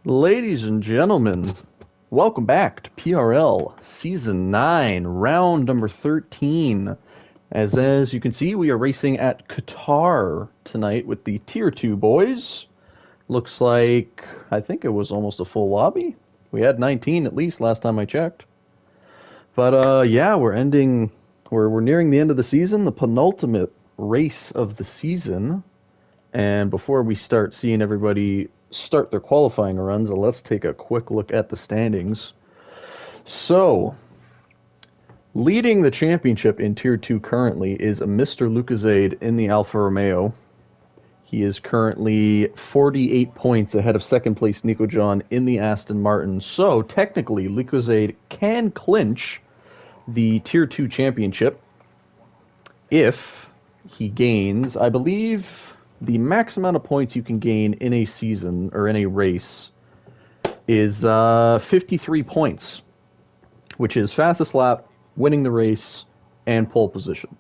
Ladies and gentlemen, welcome back to PRL Season 9, round number 13. As you can see, we are racing at Qatar tonight with the Tier 2 boys. Looks like, I think it was almost a full lobby. We had 19 at least last time I checked. But yeah, we're nearing the end of the season, the penultimate race of the season. And before we start seeing everybody start their qualifying runs, let's take a quick look at the standings. So, leading the championship in Tier 2 currently is a Mr. Lucozade in the Alfa Romeo. He is currently 48 points ahead of second place Nico John in the Aston Martin. So, technically, Lucozade can clinch the Tier 2 championship if he gains, I believe, the max amount of points you can gain in a season or in a race is 53 points, which is fastest lap, winning the race, and pole position.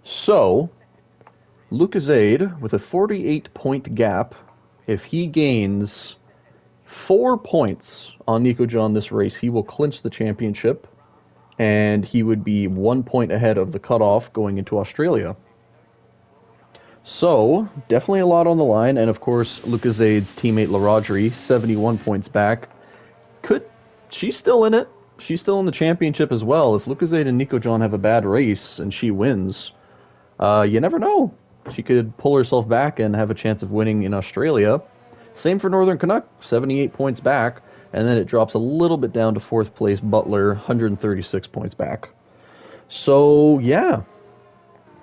So, Lucozade, with a 48-point gap, if he gains 4 points on Nico John this race, he will clinch the championship, and he would be 1 point ahead of the cutoff going into Australia. So, definitely a lot on the line, and of course, Lucozade's teammate LaRodri, 71 points back. She's still in it. She's still in the championship as well. If Lucozade and Nico John have a bad race and she wins, you never know. She could pull herself back and have a chance of winning in Australia. Same for Northern Canuck, 78 points back, and then it drops a little bit down to fourth place Butler, 136 points back. So, yeah.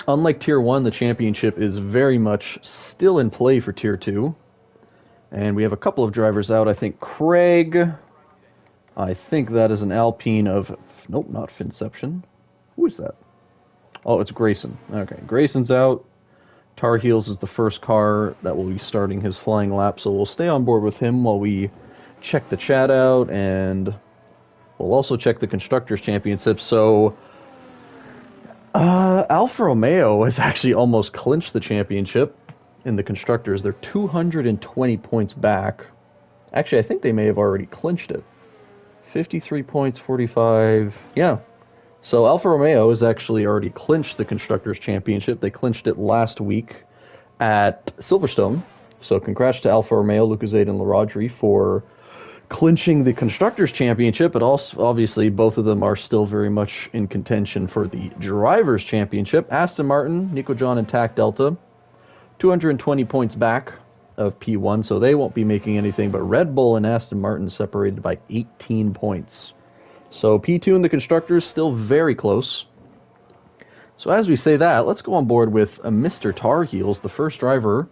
Unlike Tier 1, the championship is very much still in play for Tier 2. And we have a couple of drivers out. I think Craig, I think that is an Alpine of, nope, not Finception. Who is that? Oh, it's Grayson. Okay, Grayson's out. Tar Heels is the first car that will be starting his flying lap, so we'll stay on board with him while we check the chat out, and we'll also check the Constructors' Championship. So, Alfa Romeo has actually almost clinched the championship in the Constructors. They're 220 points back. Actually, I think they may have already clinched it. 53 points, 45. Yeah. So Alfa Romeo has actually already clinched the Constructors' Championship. They clinched it last week at Silverstone. So congrats to Alfa Romeo, Lucozade, and LaRodri for clinching the Constructors' Championship, but also, obviously, both of them are still very much in contention for the Drivers' Championship. Aston Martin, Nico John, and TAC Delta, 220 points back of P1, so they won't be making anything, but Red Bull and Aston Martin separated by 18 points. So P2 and the Constructors still very close. So as we say that, let's go on board with a Mr. Tar Heels, the first driver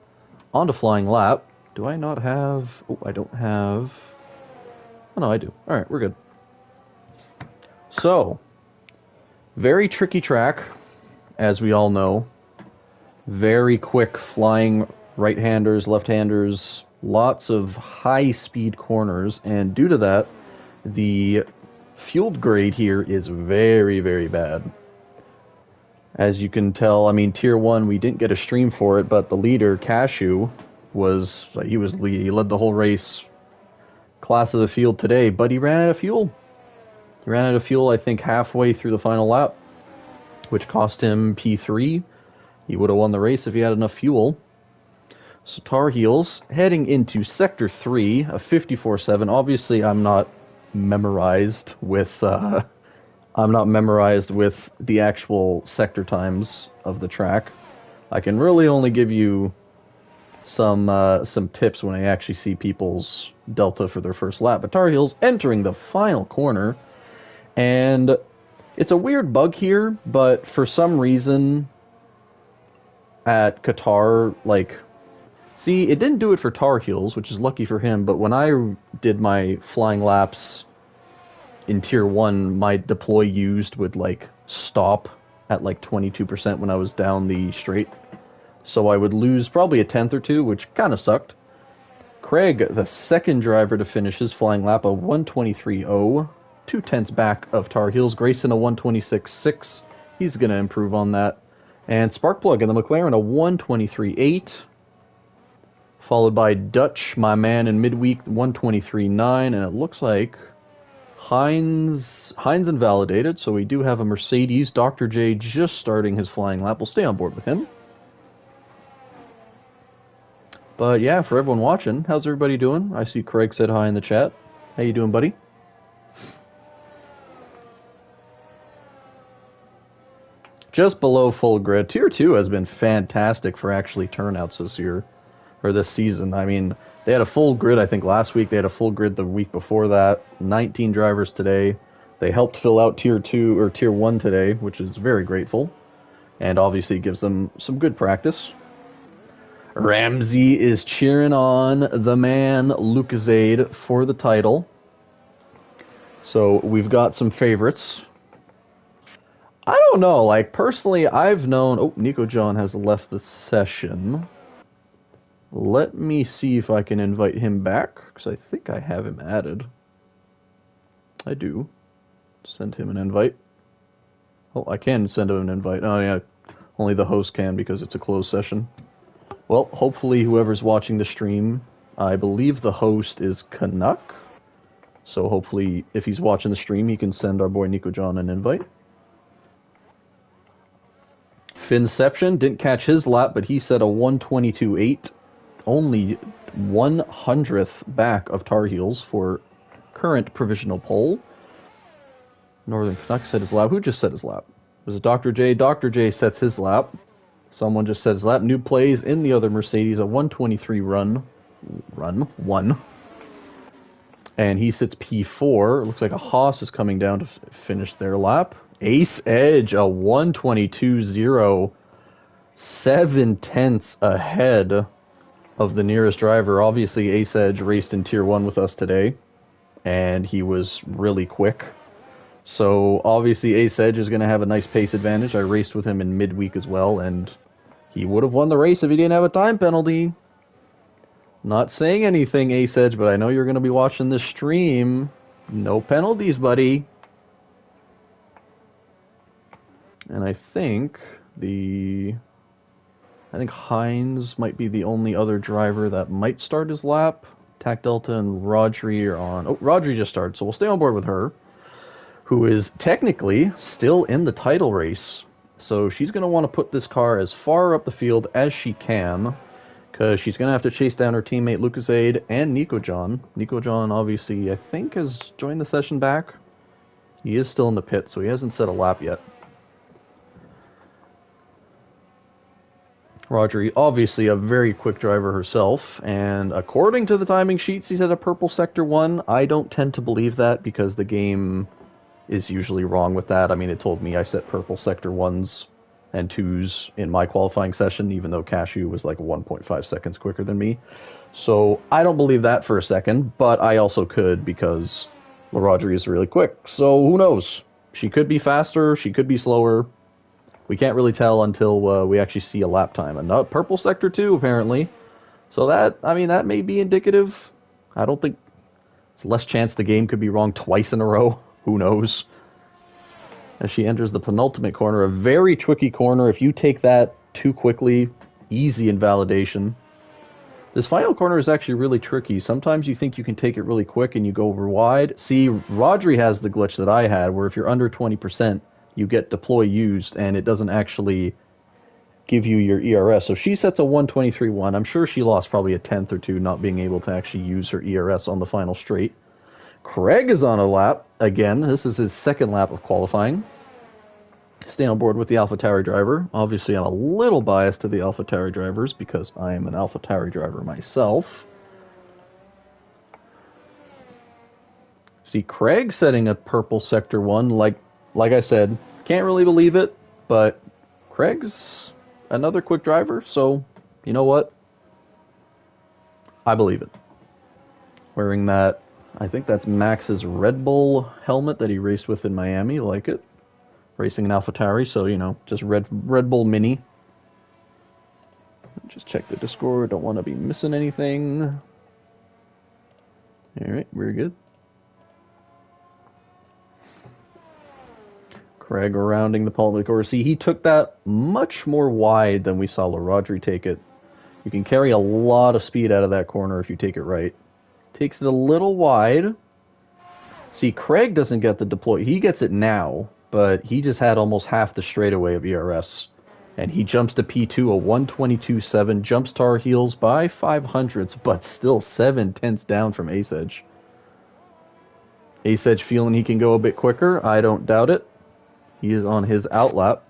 onto Flying Lap. Do I not have... Oh, I don't have... Oh, no, I do. All right, we're good. So, very tricky track, as we all know. Very quick flying right-handers, left-handers, lots of high-speed corners, and due to that, the fueled grade here is very, very bad. As you can tell, I mean, Tier 1, we didn't get a stream for it, but the leader, Cashew, he led the whole race, class of the field today, but he ran out of fuel. He ran out of fuel, I think, halfway through the final lap, which cost him P3. He would have won the race if he had enough fuel. So Tar Heels heading into Sector 3, a 54.7. Obviously, I'm not memorized with the actual sector times of the track. I can really only give you some tips when I actually see people's delta for their first lap. But Tar Heels entering the final corner, and it's a weird bug here, but for some reason at Qatar, see, it didn't do it for Tar Heels, which is lucky for him, but when I did my flying laps in Tier 1, my deploy used would stop at 22% when I was down the straight. So I would lose probably a tenth or two, which kind of sucked. Craig, the second driver to finish his flying lap, a 1:23.0, 2 tenths back of Tar Heels. Grayson, a 1:26.6. He's going to improve on that. And Sparkplug in the McLaren, a 1:23.8. followed by Dutch, my man, in midweek 123.9, and it looks like Heinz invalidated, so we do have a Mercedes. Dr. J just starting his flying lap. We'll stay on board with him. But yeah, for everyone watching, how's everybody doing? I see Craig said hi in the chat. How you doing, buddy? Just below full grid. Tier 2 has been fantastic for actually turnouts this year, or this season. I mean, they had a full grid, I think, last week. They had a full grid the week before that. 19 drivers today. They helped fill out Tier 2 or Tier 1 today, which is very grateful. And obviously gives them some good practice. Ramsey is cheering on the man, Lucasade, for the title. So we've got some favorites. I don't know, like, personally, I've known... Oh, Nico John has left the session. Let me see if I can invite him back, because I think I have him added. I do. Send him an invite. Oh, I can send him an invite. Oh, yeah, only the host can, because it's a closed session. Well, hopefully whoever's watching the stream, I believe the host is Canuck. So hopefully, if he's watching the stream, he can send our boy Nico John an invite. Finception didn't catch his lap, but he said a 122.8, only 100th back of Tar Heels for current provisional pole. Northern Canuck set his lap. Who just set his lap? Was it Dr. J? Dr. J sets his lap. Someone just set his lap. New plays in the other Mercedes, a 123 1. And he sits P4. Looks like a Haas is coming down to finish their lap. Ace Edge, a 122.0, 7/10 ahead of the nearest driver. Obviously, Ace Edge raced in Tier 1 with us today, and he was really quick. So, obviously, Ace Edge is going to have a nice pace advantage. I raced with him in midweek as well, and he would have won the race if he didn't have a time penalty. Not saying anything, Ace Edge, but I know you're going to be watching this stream. No penalties, buddy. And I think Heinz might be the only other driver that might start his lap. Tac Delta and Rodri are on. Oh, Rodri just started, so we'll stay on board with her, who is technically still in the title race. So she's going to want to put this car as far up the field as she can, because she's going to have to chase down her teammate Lucasade and Nico John. Nico John, obviously, I think has joined the session back. He is still in the pit, so he hasn't set a lap yet. Rodri, obviously a very quick driver herself, and according to the timing sheets, she's at a purple sector 1. I don't tend to believe that, because the game is usually wrong with that. I mean, it told me I set purple sector 1s and 2s in my qualifying session, even though Cashew was like 1.5 seconds quicker than me. So I don't believe that for a second, but I also could, because Rodri is really quick. So who knows? She could be faster, she could be slower. We can't really tell until we actually see a lap time. And purple sector 2, apparently. So that may be indicative. I don't think... It's less chance the game could be wrong twice in a row. Who knows? As she enters the penultimate corner, a very tricky corner. If you take that too quickly, easy invalidation. This final corner is actually really tricky. Sometimes you think you can take it really quick and you go over wide. See, Rodri has the glitch that I had, where if you're under 20%, you get deploy used, and it doesn't actually give you your ERS. So she sets a 123.1. I'm sure she lost probably a tenth or two not being able to actually use her ERS on the final straight. Craig is on a lap. Again, this is his second lap of qualifying. Stay on board with the AlphaTauri driver. Obviously, I'm a little biased to the AlphaTauri drivers because I am an AlphaTauri driver myself. See, Craig setting a purple sector 1, like I said, can't really believe it, but Craig's another quick driver, so you know what? I believe it. Wearing that, I think that's Max's Red Bull helmet that he raced with in Miami, like it. Racing an AlphaTauri, so, you know, just Red Bull Mini. Just check the Discord, don't want to be missing anything. Alright, very good. Craig rounding the penultimate corner. See, he took that much more wide than we saw LaRodri take it. You can carry a lot of speed out of that corner if you take it right. Takes it a little wide. See, Craig doesn't get the deploy. He gets it now, but he just had almost half the straightaway of ERS. And he jumps to P2, a 122.7, jumps Tar Heels by 500s, but still 7/10 down from Ace Edge. Ace Edge feeling he can go a bit quicker. I don't doubt it. He is on his outlap.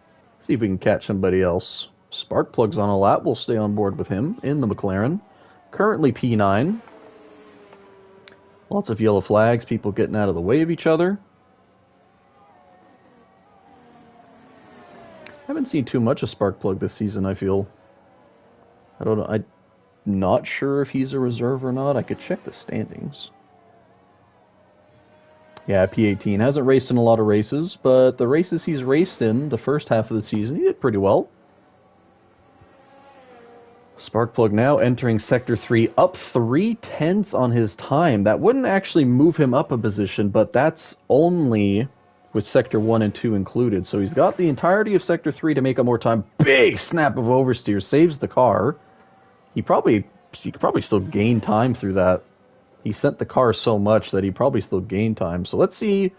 See if we can catch somebody else. Sparkplug's on a lap. We'll stay on board with him in the McLaren. Currently P9. Lots of yellow flags, people getting out of the way of each other. Haven't seen too much of Sparkplug this season, I feel. I don't know. I'm not sure if he's a reserve or not. I could check the standings. Yeah, P18. Hasn't raced in a lot of races, but the races he's raced in the first half of the season, he did pretty well. Sparkplug now entering Sector 3, up 3/10 on his time. That wouldn't actually move him up a position, but that's only with Sector 1 and 2 included. So he's got the entirety of Sector 3 to make up more time. Big snap of oversteer, saves the car. He could probably still gain time through that. He sent the car so much that he probably still gained time. So let's see.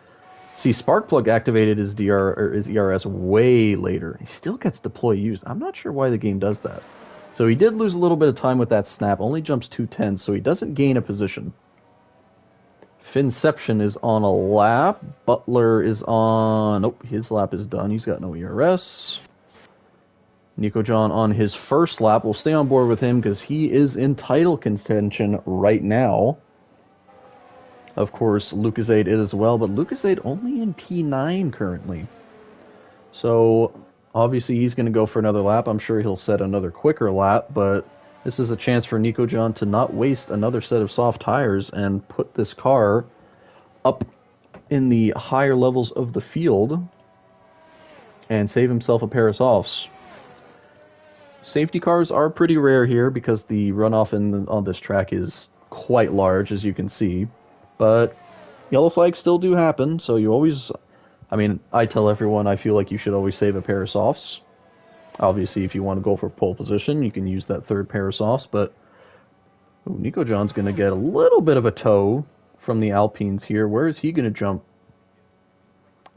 See, Sparkplug activated his his ERS way later. He still gets deploy used. I'm not sure why the game does that. So he did lose a little bit of time with that snap. Only jumps 2/10, so he doesn't gain a position. Finception is on a lap. Butler is on... Nope, his lap is done. He's got no ERS. Nico John on his first lap. We'll stay on board with him because he is in title contention right now. Of course, Lucasade is as well, but Lucasade only in P9 currently. So... obviously, he's going to go for another lap. I'm sure he'll set another quicker lap, but this is a chance for Nico John to not waste another set of soft tires and put this car up in the higher levels of the field and save himself a pair of softs. Safety cars are pretty rare here because the runoff on this track is quite large, as you can see, but yellow flags still do happen, so you always... I mean, I tell everyone I feel like you should always save a pair of softs. Obviously, if you want to go for pole position, you can use that third pair of softs, but Nico John's going to get a little bit of a tow from the Alpines here. Where is he going to jump?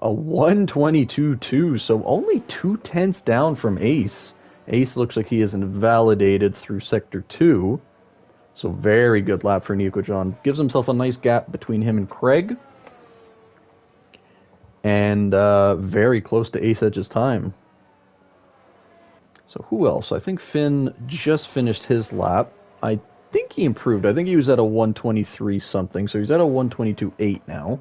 A 122.2, so only 2/10 down from Ace. Ace looks like he is invalidated through Sector 2, so very good lap for Nico John. Gives himself a nice gap between him and Craig. And very close to Ace Edge's time. So who else? I think Finn just finished his lap. I think he improved. I think he was at a 123 something, so he's at a 122.8 now.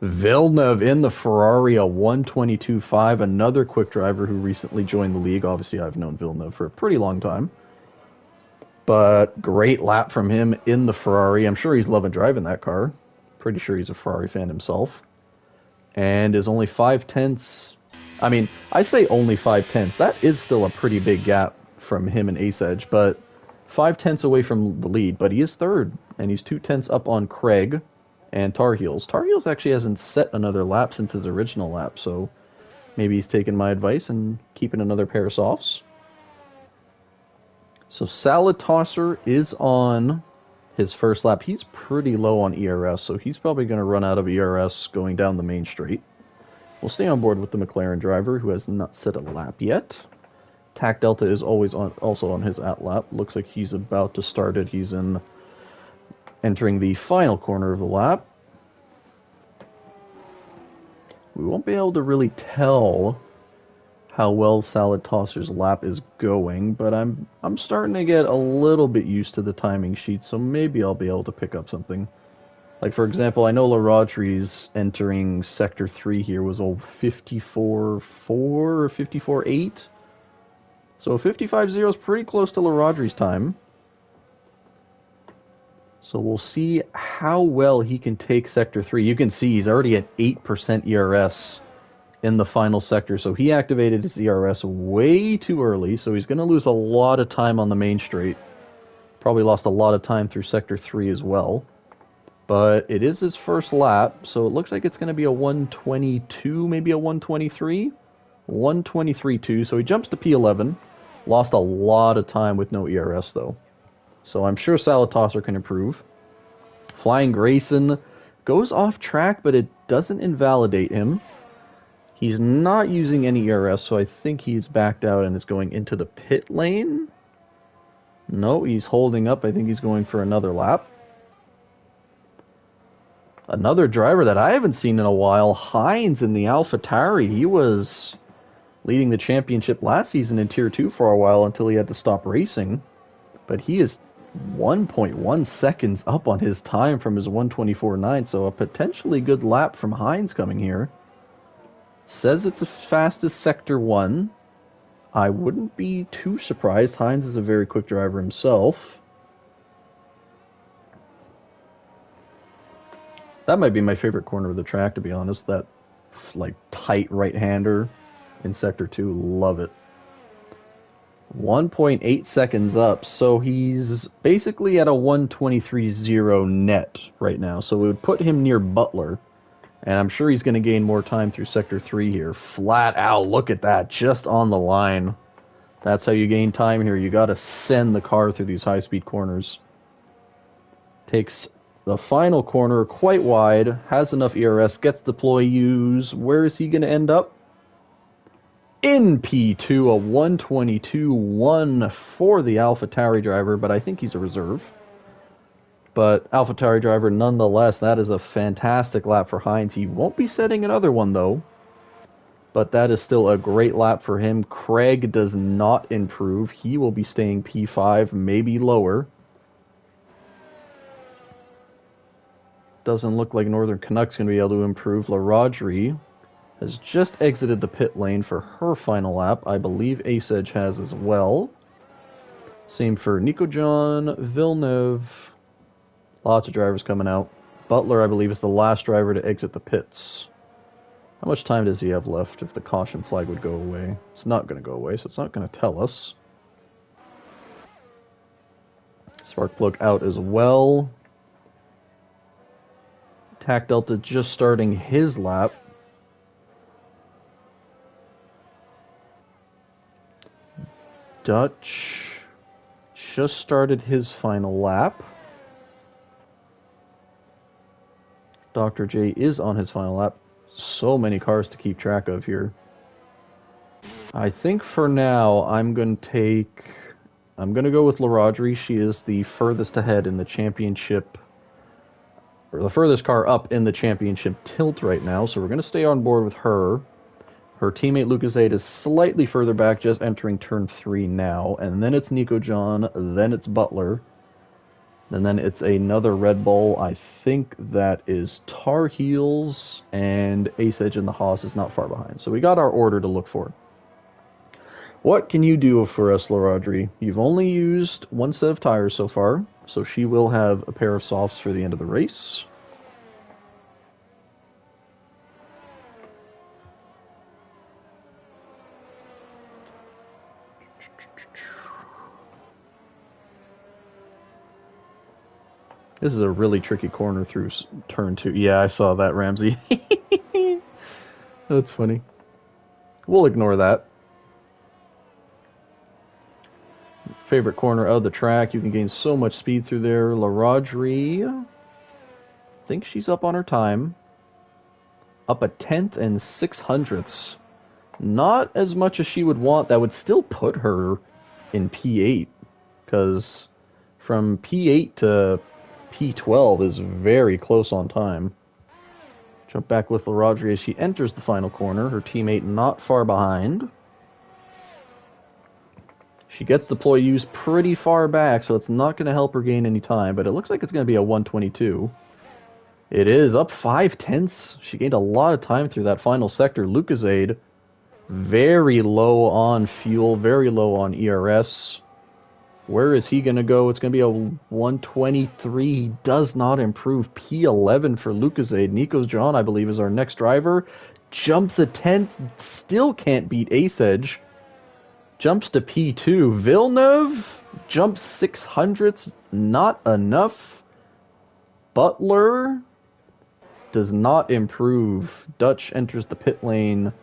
Villeneuve in the Ferrari, a 122.5, another quick driver who recently joined the league. Obviously, I've known Villeneuve for a pretty long time. But great lap from him in the Ferrari. I'm sure he's loving driving that car. Pretty sure he's a Ferrari fan himself. And is only 5/10. I mean, I say only 5/10. That is still a pretty big gap from him and Ace Edge, but 5/10 away from the lead. But he is third, and he's 2/10 up on Craig and Tar Heels. Tar Heels actually hasn't set another lap since his original lap, so maybe he's taking my advice and keeping another pair of softs. So Salad Tosser is on his first lap. He's pretty low on ERS, so he's probably going to run out of ERS going down the main straight. We'll stay on board with the McLaren driver, who has not set a lap yet. Tac Delta is also on his at lap. Looks like he's about to start it. He's entering the final corner of the lap. We won't be able to really tell how well Salad Tosser's lap is going, but I'm starting to get a little bit used to the timing sheet, so maybe I'll be able to pick up something. Like, for example, I know LaRodri's entering Sector 3 here was 54.4 or 54.8. So 55.0 is pretty close to LaRodri's time. So we'll see how well he can take Sector 3. You can see he's already at 8% ERS in the final sector, so he activated his ERS way too early, so he's going to lose a lot of time on the main straight. Probably lost a lot of time through Sector 3 as well. But it is his first lap, so it looks like it's going to be a 122, maybe a 123? 123.2, so he jumps to P11. Lost a lot of time with no ERS, though. So I'm sure Salatasser can improve. Flying Grayson goes off track, but it doesn't invalidate him. He's not using any ERS, so I think he's backed out and is going into the pit lane. No, he's holding up. I think he's going for another lap. Another driver that I haven't seen in a while, Hines in the AlphaTauri. He was leading the championship last season in Tier 2 for a while until he had to stop racing. But he is 1.1 seconds up on his time from his 124.9, so a potentially good lap from Hines coming here. Says it's as fast as Sector 1. I wouldn't be too surprised. Hines is a very quick driver himself. That might be my favorite corner of the track, to be honest. That, like, tight right-hander in Sector 2. Love it. 1.8 seconds up, so he's basically at a 123.0 net right now. So we would put him near Butler, and I'm sure he's going to gain more time through Sector 3 here. Flat out, look at that, just on the line. That's how you gain time here. You got to send the car through these high-speed corners. Takes the final corner quite wide, has enough ERS, gets deploy use. Where is he going to end up? In P2, a 122.1 for the AlphaTauri driver, but I think he's a reserve. But AlphaTauri driver, nonetheless, that is a fantastic lap for Hines. He won't be setting another one, though. But that is still a great lap for him. Craig does not improve. He will be staying P5, maybe lower. Doesn't look like Northern Canucks going to be able to improve. LaRodri has just exited the pit lane for her final lap. I believe Ace Edge has as well. Same for Nico John, Villeneuve. Lots of drivers coming out. Butler, I believe, is the last driver to exit the pits. How much time does he have left if the caution flag would go away? It's not going to go away, so it's not going to tell us. Sparkplug out as well. Tac Delta just starting his lap. Dutch just started his final lap. Dr. J is on his final lap. So many cars to keep track of here. I think for now I'm going to go with LaRodri. She is the furthest ahead in the championship, or the furthest car up in the championship tilt right now, so we're going to stay on board with her. Her teammate Lucas Aid is slightly further back, just entering turn 3 now. And then it's Nico John, then it's Butler. And then it's another Red Bull. I think that is Tar Heels, and Ace Edge and the Haas is not far behind. So we got our order to look for. What can you do for us, LaRodri? You've only used one set of tires so far, so she will have a pair of softs for the end of the race. This is a really tricky corner through turn 2. Yeah, I saw that, Ramsey. That's funny. We'll ignore that. Favorite corner of the track. You can gain so much speed through there. LaRodri, I think she's up on her time. Up a 10th and 600ths. Not as much as she would want. That would still put her in P8. Because from P8 to P12 is very close on time. Jump back with LaRodri as she enters the final corner. Her teammate not far behind. She gets deploy use pretty far back, so it's not going to help her gain any time, but it looks like it's going to be a 122. It is up 5/10. She gained a lot of time through that final sector. Lucasade, very low on fuel, very low on ERS. Where is he going to go? It's going to be a 123. He does not improve. P11 for Lucasade. Nico's John, I believe, is our next driver. Jumps a 10th. Still can't beat Ace Edge. Jumps to P2. Villeneuve jumps 600ths. Not enough. Butler does not improve. Dutch enters the pit lane.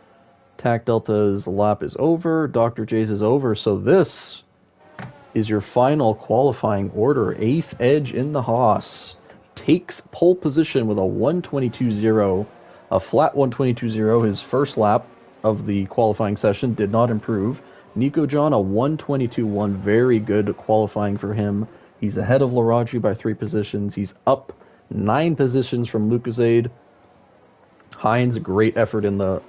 TAC Delta's lap is over. Dr. J's is over. So this is your final qualifying order. Ace Edge in the Haas takes pole position with a 122.0, a flat 122.0. His first lap of the qualifying session did not improve. Nico John, a 122.1, very good qualifying for him. He's ahead of Laradji by 3 positions. He's up 9 positions from Lucasade. Hines, a great effort in the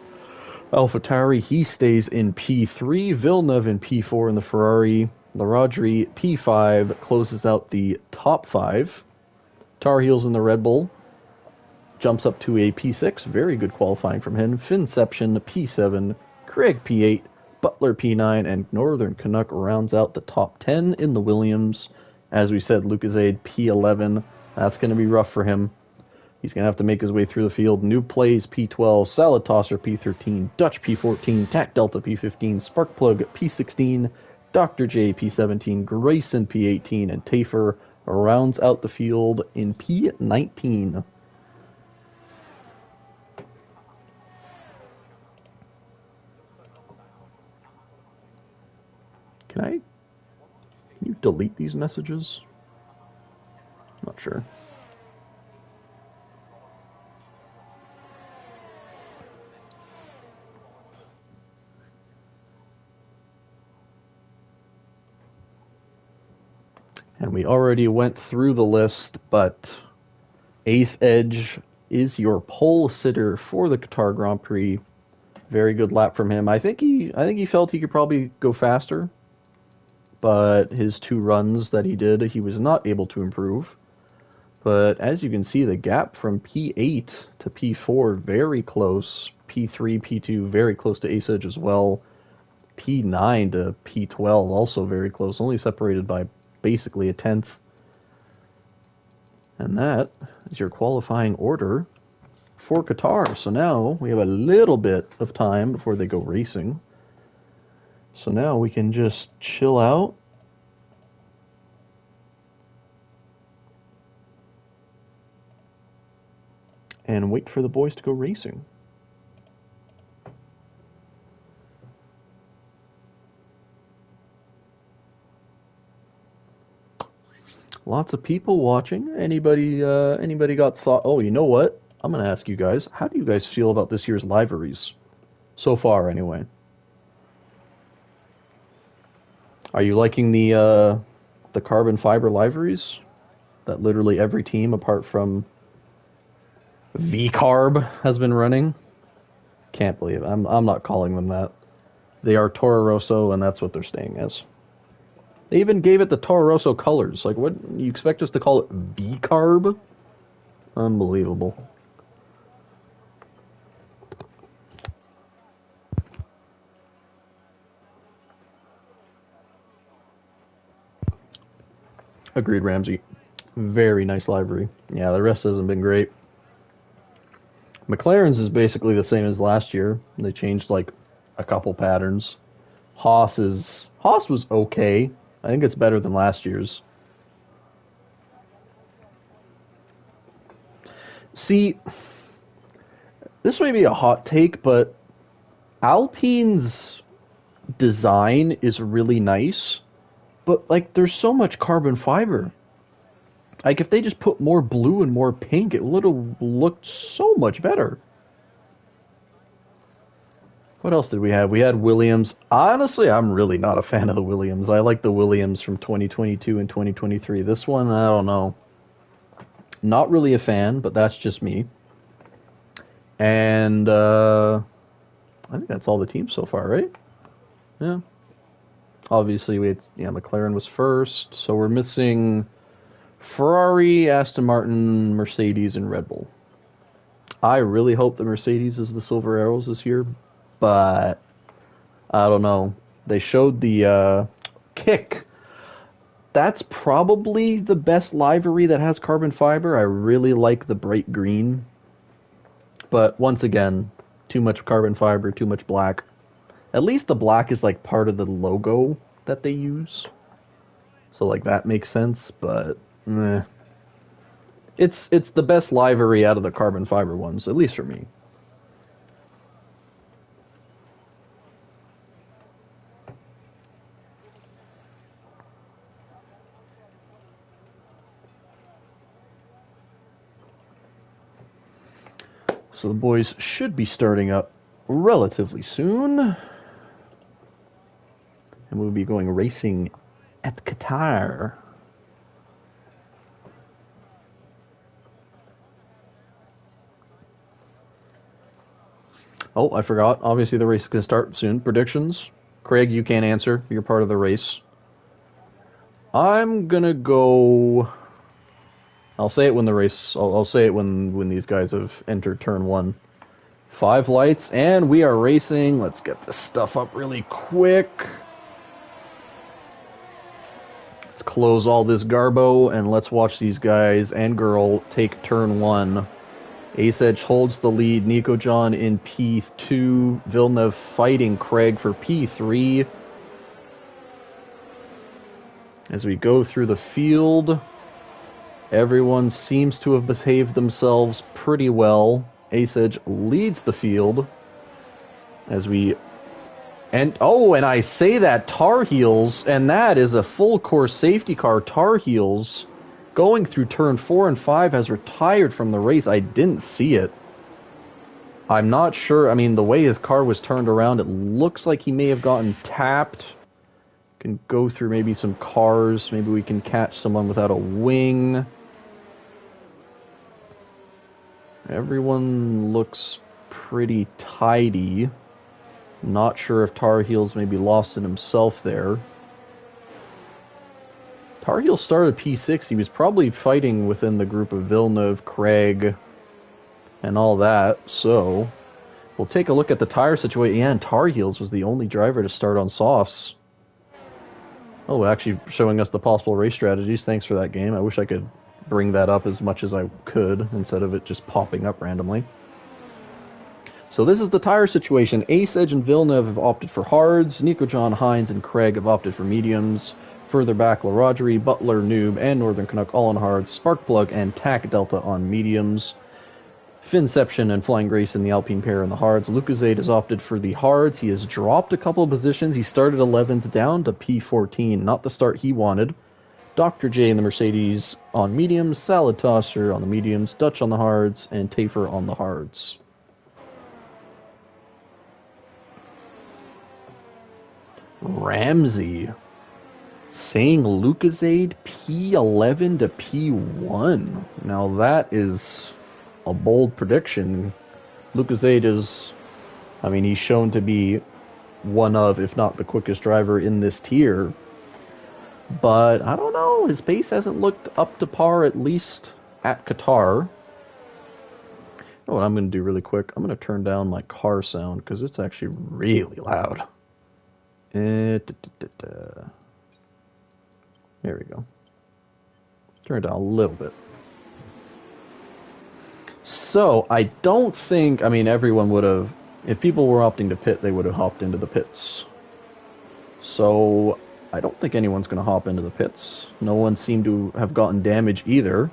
AlphaTauri. He stays in P3. Villeneuve in P4 in the Ferrari. Laradji, P5, closes out the top 5. Tar Heels in the Red Bull jumps up to a P6. Very good qualifying from him. Finception, P7. Craig, P8. Butler, P9. And Northern Canuck rounds out the top 10 in the Williams. As we said, Lucasade, P11. That's going to be rough for him. He's going to have to make his way through the field. New Plays, P12. Salad Tosser, P13. Dutch, P14. TAC Delta, P15. Sparkplug, P16. Dr. J, P17. Grayson, P18. And Tafer rounds out the field in P19. Can you delete these messages? Not sure. And we already went through the list, but Ace Edge is your pole sitter for the Qatar Grand Prix. Very good lap from him. I think he felt he could probably go faster, but his 2 runs that he did, he was not able to improve. But as you can see, the gap from P8 to P4 very close. P3, P2 very close to Ace Edge as well. P9 to P12 also very close, only separated by basically a 10th. And that is your qualifying order for Qatar. So now we have a little bit of time before they go racing. So now we can just chill out. And wait for the boys to go racing. Lots of people watching. Anybody got thought? Oh, you know what? I'm gonna ask you guys. How do you guys feel about this year's liveries? So far, anyway. Are you liking the carbon fiber liveries that literally every team apart from V-Carb has been running? Can't believe it. I'm not calling them that. They are Toro Rosso, and that's what they're staying as. They even gave it the Toro Rosso colors. Like, what, you expect us to call it V-Carb? Unbelievable. Agreed, Ramsey. Very nice livery. Yeah, the rest hasn't been great. McLaren's is basically the same as last year. They changed, like, a couple patterns. Haas was okay. I think it's better than last year's. See, this may be a hot take, but Alpine's design is really nice, but, like, there's so much carbon fiber. Like, if they just put more blue and more pink, it would have looked so much better. What else did we have? We had Williams. Honestly, I'm really not a fan of the Williams. I like the Williams from 2022 and 2023. This one, I don't know. Not really a fan, but that's just me. And I think that's all the teams so far, right? Yeah. Obviously, McLaren was first, so we're missing Ferrari, Aston Martin, Mercedes, and Red Bull. I really hope the Mercedes is the Silver Arrows this year, but I don't know. They showed the kick. That's probably the best livery that has carbon fiber. I really like the bright green. But once again, too much carbon fiber, too much black. At least the black is like part of the logo that they use. So like that makes sense, but it's the best livery out of the carbon fiber ones, at least for me. So the boys should be starting up relatively soon. And we'll be going racing at Qatar. Oh, I forgot. Obviously, the race is going to start soon. Predictions? Craig, you can't answer. You're part of the race. I'm going to go... I'll say it when the race... I'll say it when these guys have entered turn 1. 5 lights, and we are racing. Let's get this stuff up really quick. Let's close all this garbo, and let's watch these guys and girl take turn 1. Ace Edge holds the lead. Nico John in P2. Villeneuve fighting Craig for P3. As we go through the field, everyone seems to have behaved themselves pretty well. Ace Edge leads the field. As we... And I say that, Tar Heels, and that is a full course safety car. Tar Heels, going through turn 4 and 5, has retired from the race. I didn't see it. I'm not sure. I mean, the way his car was turned around, it looks like he may have gotten tapped. Can go through maybe some cars. Maybe we can catch someone without a wing. Everyone looks pretty tidy. Not sure if Tar Heels maybe lost in himself there. Tar Heels started P6. He was probably fighting within the group of Villeneuve, Craig, and all that. So we'll take a look at the tire situation. Yeah, and Tar Heels was the only driver to start on softs. Oh, actually showing us the possible race strategies. Thanks for that game. I wish I could bring that up as much as I could instead of it just popping up randomly. So this is the tire situation. Ace Edge and Villeneuve have opted for hards. Nico John, Hines, and Craig have opted for mediums. Further back, LaRogerie, Butler, Noob, and Northern Canuck all on hards. Sparkplug and Tac Delta on mediums. Finception and Flying Grace in the Alpine pair in the hards. Lucasade has opted for the hards. He has dropped a couple of positions. He started 11th down to P14. Not the start he wanted. Dr. J in the Mercedes on mediums. Salad Tosser on the mediums. Dutch on the hards. And Tafer on the hards. Ramsey saying Lucasade P11 to P1. Now that is a bold prediction. Lucasade is, I mean, he's shown to be one of, if not the quickest driver in this tier. But I don't know, his pace hasn't looked up to par, at least at Qatar. You know what I'm going to do really quick? I'm going to turn down my car sound because it's actually really loud. There we go. Turn it down a little bit. So, I don't think, I mean, everyone would have, if people were opting to pit, they would have hopped into the pits. So, I don't think anyone's going to hop into the pits. No one seemed to have gotten damage either.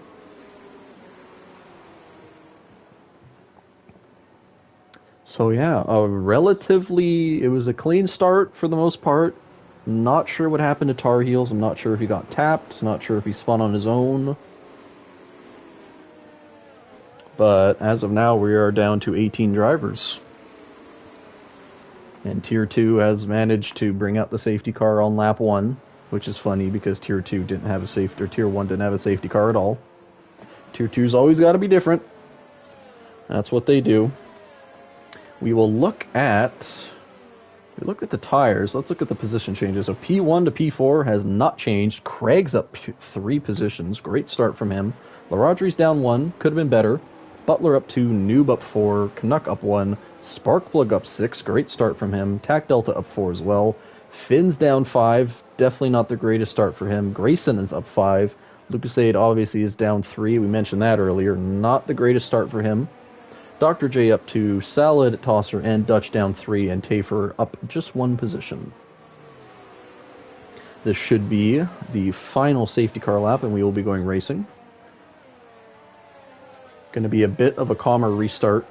So yeah, it was a clean start for the most part. Not sure what happened to Tar Heels. I'm not sure if he got tapped. Not sure if he spun on his own. But as of now, we are down to 18 drivers. And Tier 2 has managed to bring out the safety car on lap 1, which is funny because Tier 2 didn't have a safety, or Tier 1 didn't have a safety car at all. Tier 2's always got to be different. That's what they do. We will look at the tires. Let's look at the position changes. So P1 to P4 has not changed. Craig's up 3 positions. Great start from him. LaRogerie's down 1. Could have been better. Butler up 2. Noob up 4. Canuck up 1. Sparkplug up 6. Great start from him. Tac Delta up 4 as well. Finn's down 5. Definitely not the greatest start for him. Grayson is up 5. Lucasade obviously is down 3. We mentioned that earlier. Not the greatest start for him. Dr. J up 2, Salad, Tosser, and Dutch down 3, and Tafer up just 1 position. This should be the final safety car lap, and we will be going racing. Going to be a bit of a calmer restart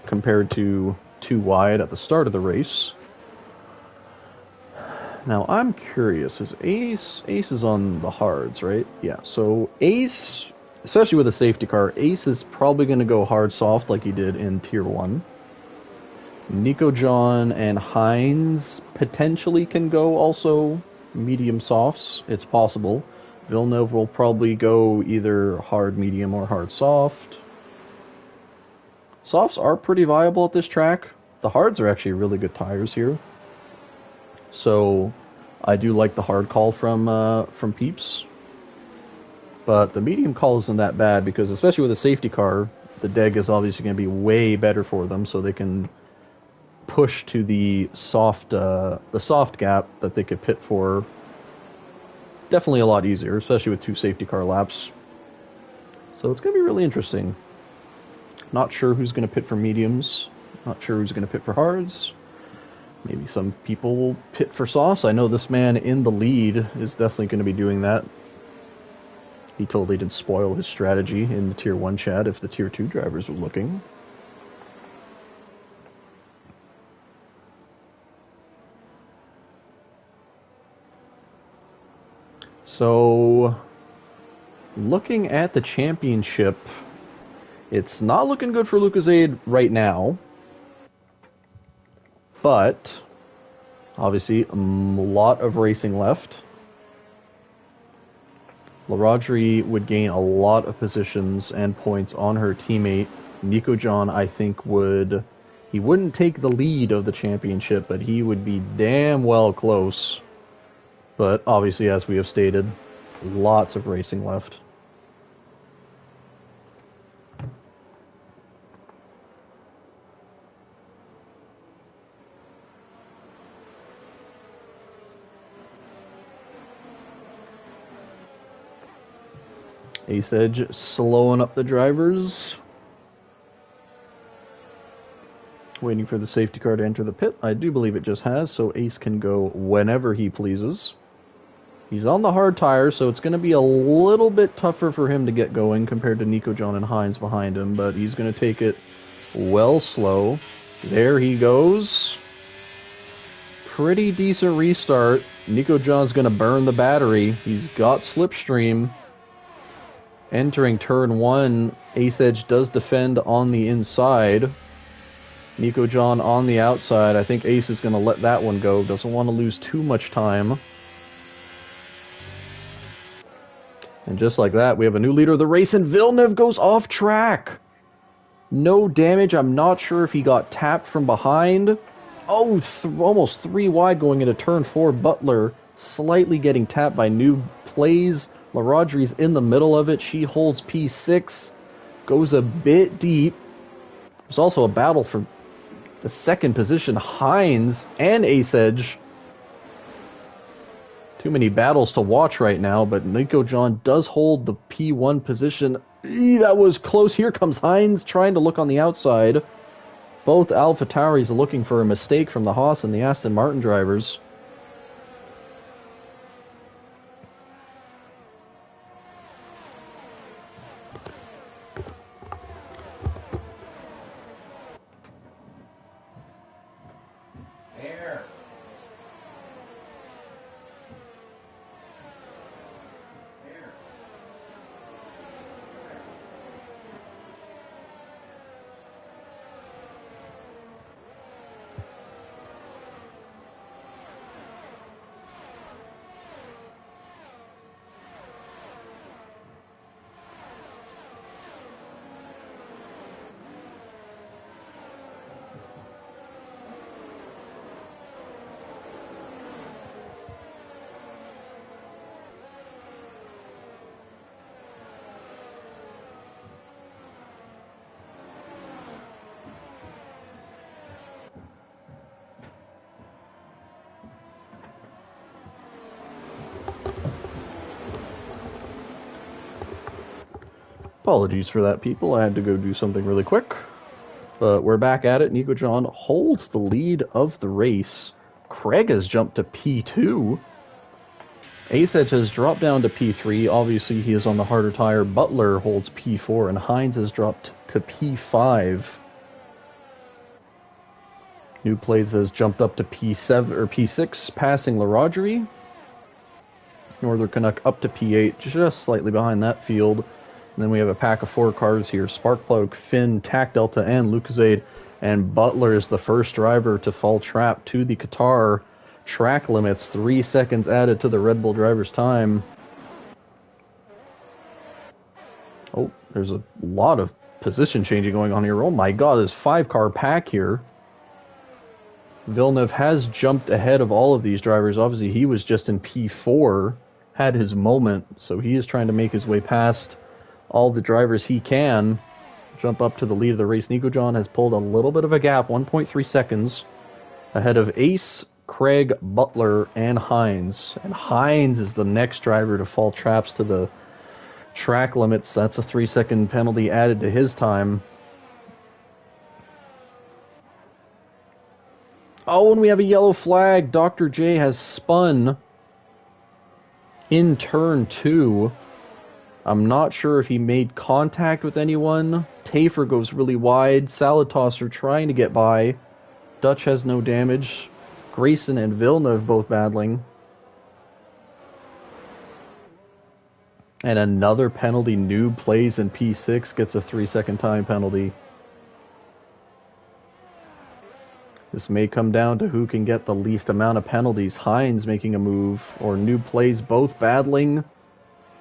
compared to 2 wide at the start of the race. Now, I'm curious, is Ace is on the hards, right? Yeah, so Ace especially with a safety car, Ace is probably going to go hard soft like he did in Tier 1. Nico John and Hines potentially can go also medium softs. It's possible. Villeneuve will probably go either hard medium or hard soft. Softs are pretty viable at this track. The hards are actually really good tires here. So I do like the hard call from Peeps. But the medium call isn't that bad because, especially with a safety car, the deg is obviously going to be way better for them, so they can push to the soft gap that they could pit for definitely a lot easier, especially with 2 safety car laps. So it's going to be really interesting. Not sure who's going to pit for mediums. Not sure who's going to pit for hards. Maybe some people will pit for softs. I know this man in the lead is definitely going to be doing that. He totally didn't spoil his strategy in the Tier 1 chat if the Tier 2 drivers were looking. So, looking at the championship, it's not looking good for Lucozade right now. But, obviously, a lot of racing left. LaRodri would gain a lot of positions and points on her teammate. Nico John, I think, he wouldn't take the lead of the championship, but he would be damn well close. But obviously, as we have stated, lots of racing left. Ace Edge slowing up the drivers. Waiting for the safety car to enter the pit. I do believe it just has, so Ace can go whenever he pleases. He's on the hard tires, so it's going to be a little bit tougher for him to get going compared to Nico John and Hines behind him, but he's going to take it well slow. There he goes. Pretty decent restart. Nico John's going to burn the battery. He's got slipstream. Entering turn 1, Ace Edge does defend on the inside. Nico John on the outside. I think Ace is going to let that one go. Doesn't want to lose too much time. And just like that, we have a new leader of the race, and Villeneuve goes off track. No damage. I'm not sure if he got tapped from behind. Oh, almost 3 wide going into turn 4. Butler slightly getting tapped by Noob. Plays. LaRodri's in the middle of it. She holds P6. Goes a bit deep. There's also a battle for the second position. Hines and Ace Edge. Too many battles to watch right now, but Nico John does hold the P1 position. That was close. Here comes Hines trying to look on the outside. Both AlphaTauris are looking for a mistake from the Haas and the Aston Martin drivers. Apologies for that, people. I had to go do something really quick. But we're back at it. Nico John holds the lead of the race. Craig has jumped to P2. Ace Edge has dropped down to P3. Obviously, he is on the harder tire. Butler holds P4, and Hines has dropped to P5. New Plays has jumped up to P7 or P6, passing LaRodri. Northern Canuck up to P8, just slightly behind that field. And then we have a pack of 4 cars here. Sparkplug, Finn, Tac Delta, and Lucozade. And Butler is the first driver to fall trap to the Qatar track limits. 3 seconds added to the Red Bull driver's time. Oh, there's a lot of position changing going on here. Oh my god, there's 5-car pack here. Villeneuve has jumped ahead of all of these drivers. Obviously, he was just in P4, had his moment, so he is trying to make his way past all the drivers he can. Jump up to the lead of the race. Nico John has pulled a little bit of a gap, 1.3 seconds, ahead of Ace, Craig, Butler, and Hines. And Hines is the next driver to fall traps to the track limits. That's a 3-second penalty added to his time. Oh, and we have a yellow flag. Dr. J has spun in turn 2. I'm not sure if he made contact with anyone. Tafer goes really wide. Salad Tosser trying to get by. Dutch has no damage. Grayson and Villeneuve both battling. And another penalty. Noob plays in P6, gets a 3-second time penalty. This may come down to who can get the least amount of penalties. Hines making a move, or Noob plays, both battling.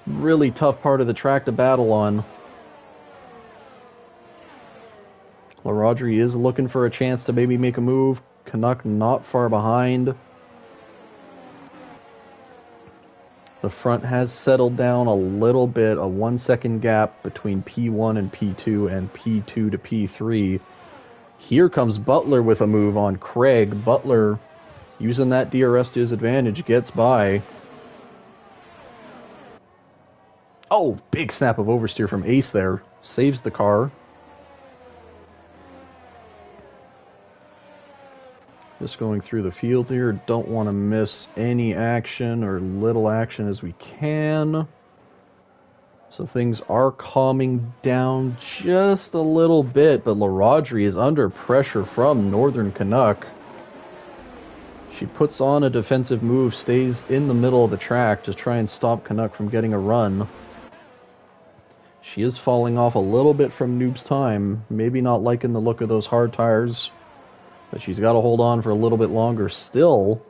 Really tough part of the track to battle on. LaRodri is looking for a chance to maybe make a move. Canuck not far behind. The front has settled down a little bit, a 1-second gap between P1 and P2 and P2 to P3. Here comes Butler with a move on Craig. Butler, using that DRS to his advantage, gets by. Oh, big snap of oversteer from Ace there. Saves the car. Just going through the field here. Don't want to miss any action or little action as we can. So things are calming down just a little bit, but LaRodri is under pressure from Northern Canuck. She puts on a defensive move, stays in the middle of the track to try and stop Canuck from getting a run. She is falling off a little bit from Noob's time. Maybe not liking the look of those hard tires, but she's got to hold on for a little bit longer. Still,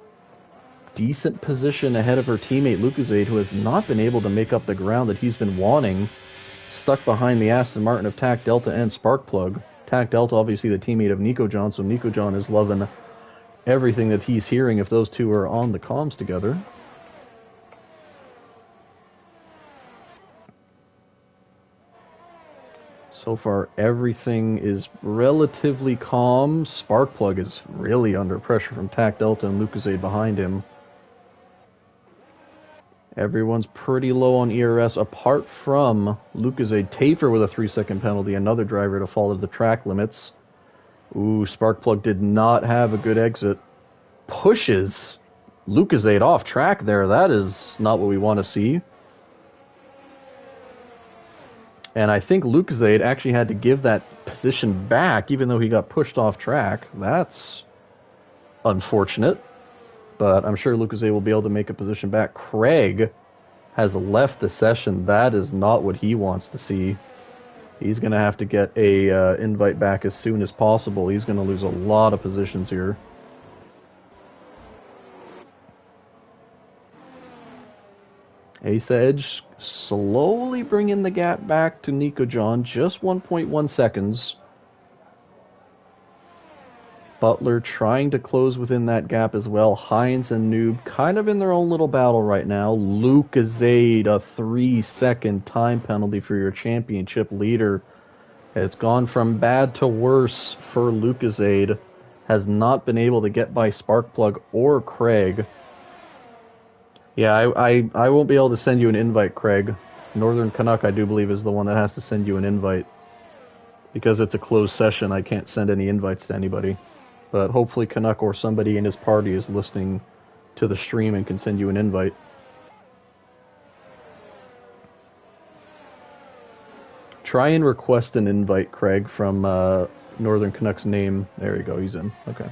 decent position ahead of her teammate Lucozade, who has not been able to make up the ground that he's been wanting. Stuck behind the Aston Martin of Tac Delta and Sparkplug. Tac Delta, obviously the teammate of Nico John, so Nico John is loving everything that he's hearing if those two are on the comms together. So far, everything is relatively calm. Sparkplug is really under pressure from Tac Delta and Lucozade behind him. Everyone's pretty low on ERS, apart from Lucozade. Tafer with a 3-second penalty, another driver to fall to the track limits. Ooh, Sparkplug did not have a good exit. Pushes Lucozade off track there. That is not what we want to see. And I think Lucozade actually had to give that position back, even though he got pushed off track. That's unfortunate. But I'm sure Lucozade will be able to make a position back. Craig has left the session. That is not what he wants to see. He's going to have to get a invite back as soon as possible. He's going to lose a lot of positions here. Ace Edge slowly bringing the gap back to Nico John, just 1.1 seconds. Butler trying to close within that gap as well. Hines and Noob kind of in their own little battle right now. Lucozade, a 3-second time penalty for your championship leader. It's gone from bad to worse for Lucozade. Has not been able to get by Sparkplug or Craig. Yeah, I won't be able to send you an invite, Craig. Northern Canuck, I do believe, is the one that has to send you an invite. Because it's a closed session, I can't send any invites to anybody. But hopefully Canuck or somebody in his party is listening to the stream and can send you an invite. Try and request an invite, Craig, from Northern Canuck's name. There you go, he's in. Okay.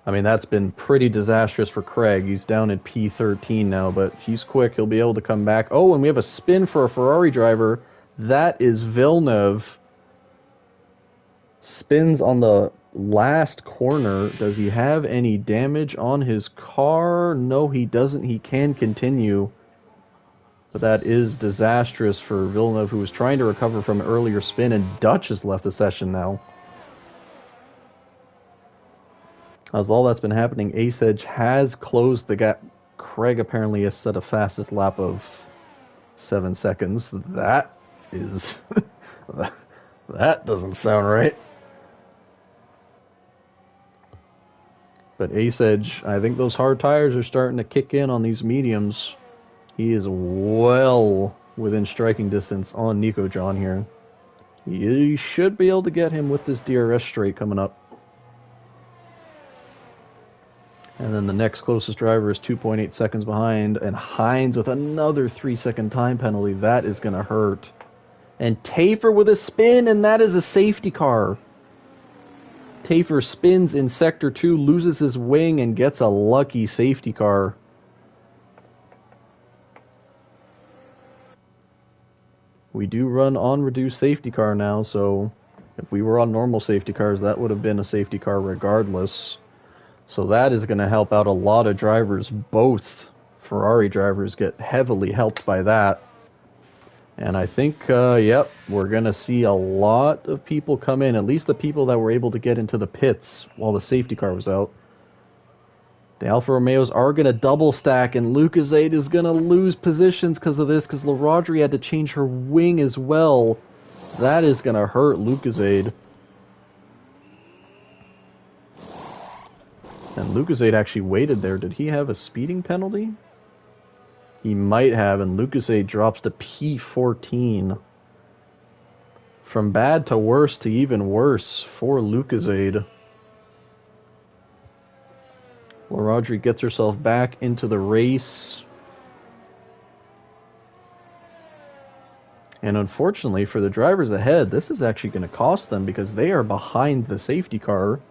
I mean, that's been pretty disastrous for Craig. He's down at P13 now, but he's quick. He'll be able to come back. Oh, and we have a spin for a Ferrari driver. That is Villeneuve. Spins on the last corner. Does he have any damage on his car? No, he doesn't. He can continue. But that is disastrous for Villeneuve, who was trying to recover from an earlier spin, and Dutch has left the session now. As all that's been happening, Ace Edge has closed the gap. Craig apparently has set a fastest lap of 7 seconds. That is... that doesn't sound right. But Ace Edge, I think those hard tires are starting to kick in on these mediums. He is well within striking distance on Nico John here. You should be able to get him with this DRS straight coming up. And then the next closest driver is 2.8 seconds behind, and Hines with another 3-second time penalty. That is going to hurt. And Tafer with a spin, and that is a safety car. Tafer spins in Sector 2, loses his wing, and gets a lucky safety car. We do run on reduced safety car now, so if we were on normal safety cars, that would have been a safety car regardless. So that is going to help out a lot of drivers. Both Ferrari drivers get heavily helped by that. And I think, yep, we're going to see a lot of people come in, at least the people that were able to get into the pits while the safety car was out. The Alfa Romeos are going to double stack, and Lucasade is going to lose positions because of this, because LaRodri had to change her wing as well. That is going to hurt Lucasade. And Lucasade actually waited there. Did he have a speeding penalty? He might have, and Lucasade drops to P14. From bad to worse to even worse for Lucasade. LaRodri gets herself back into the race. And unfortunately for the drivers ahead, this is actually going to cost them because they are behind the safety car.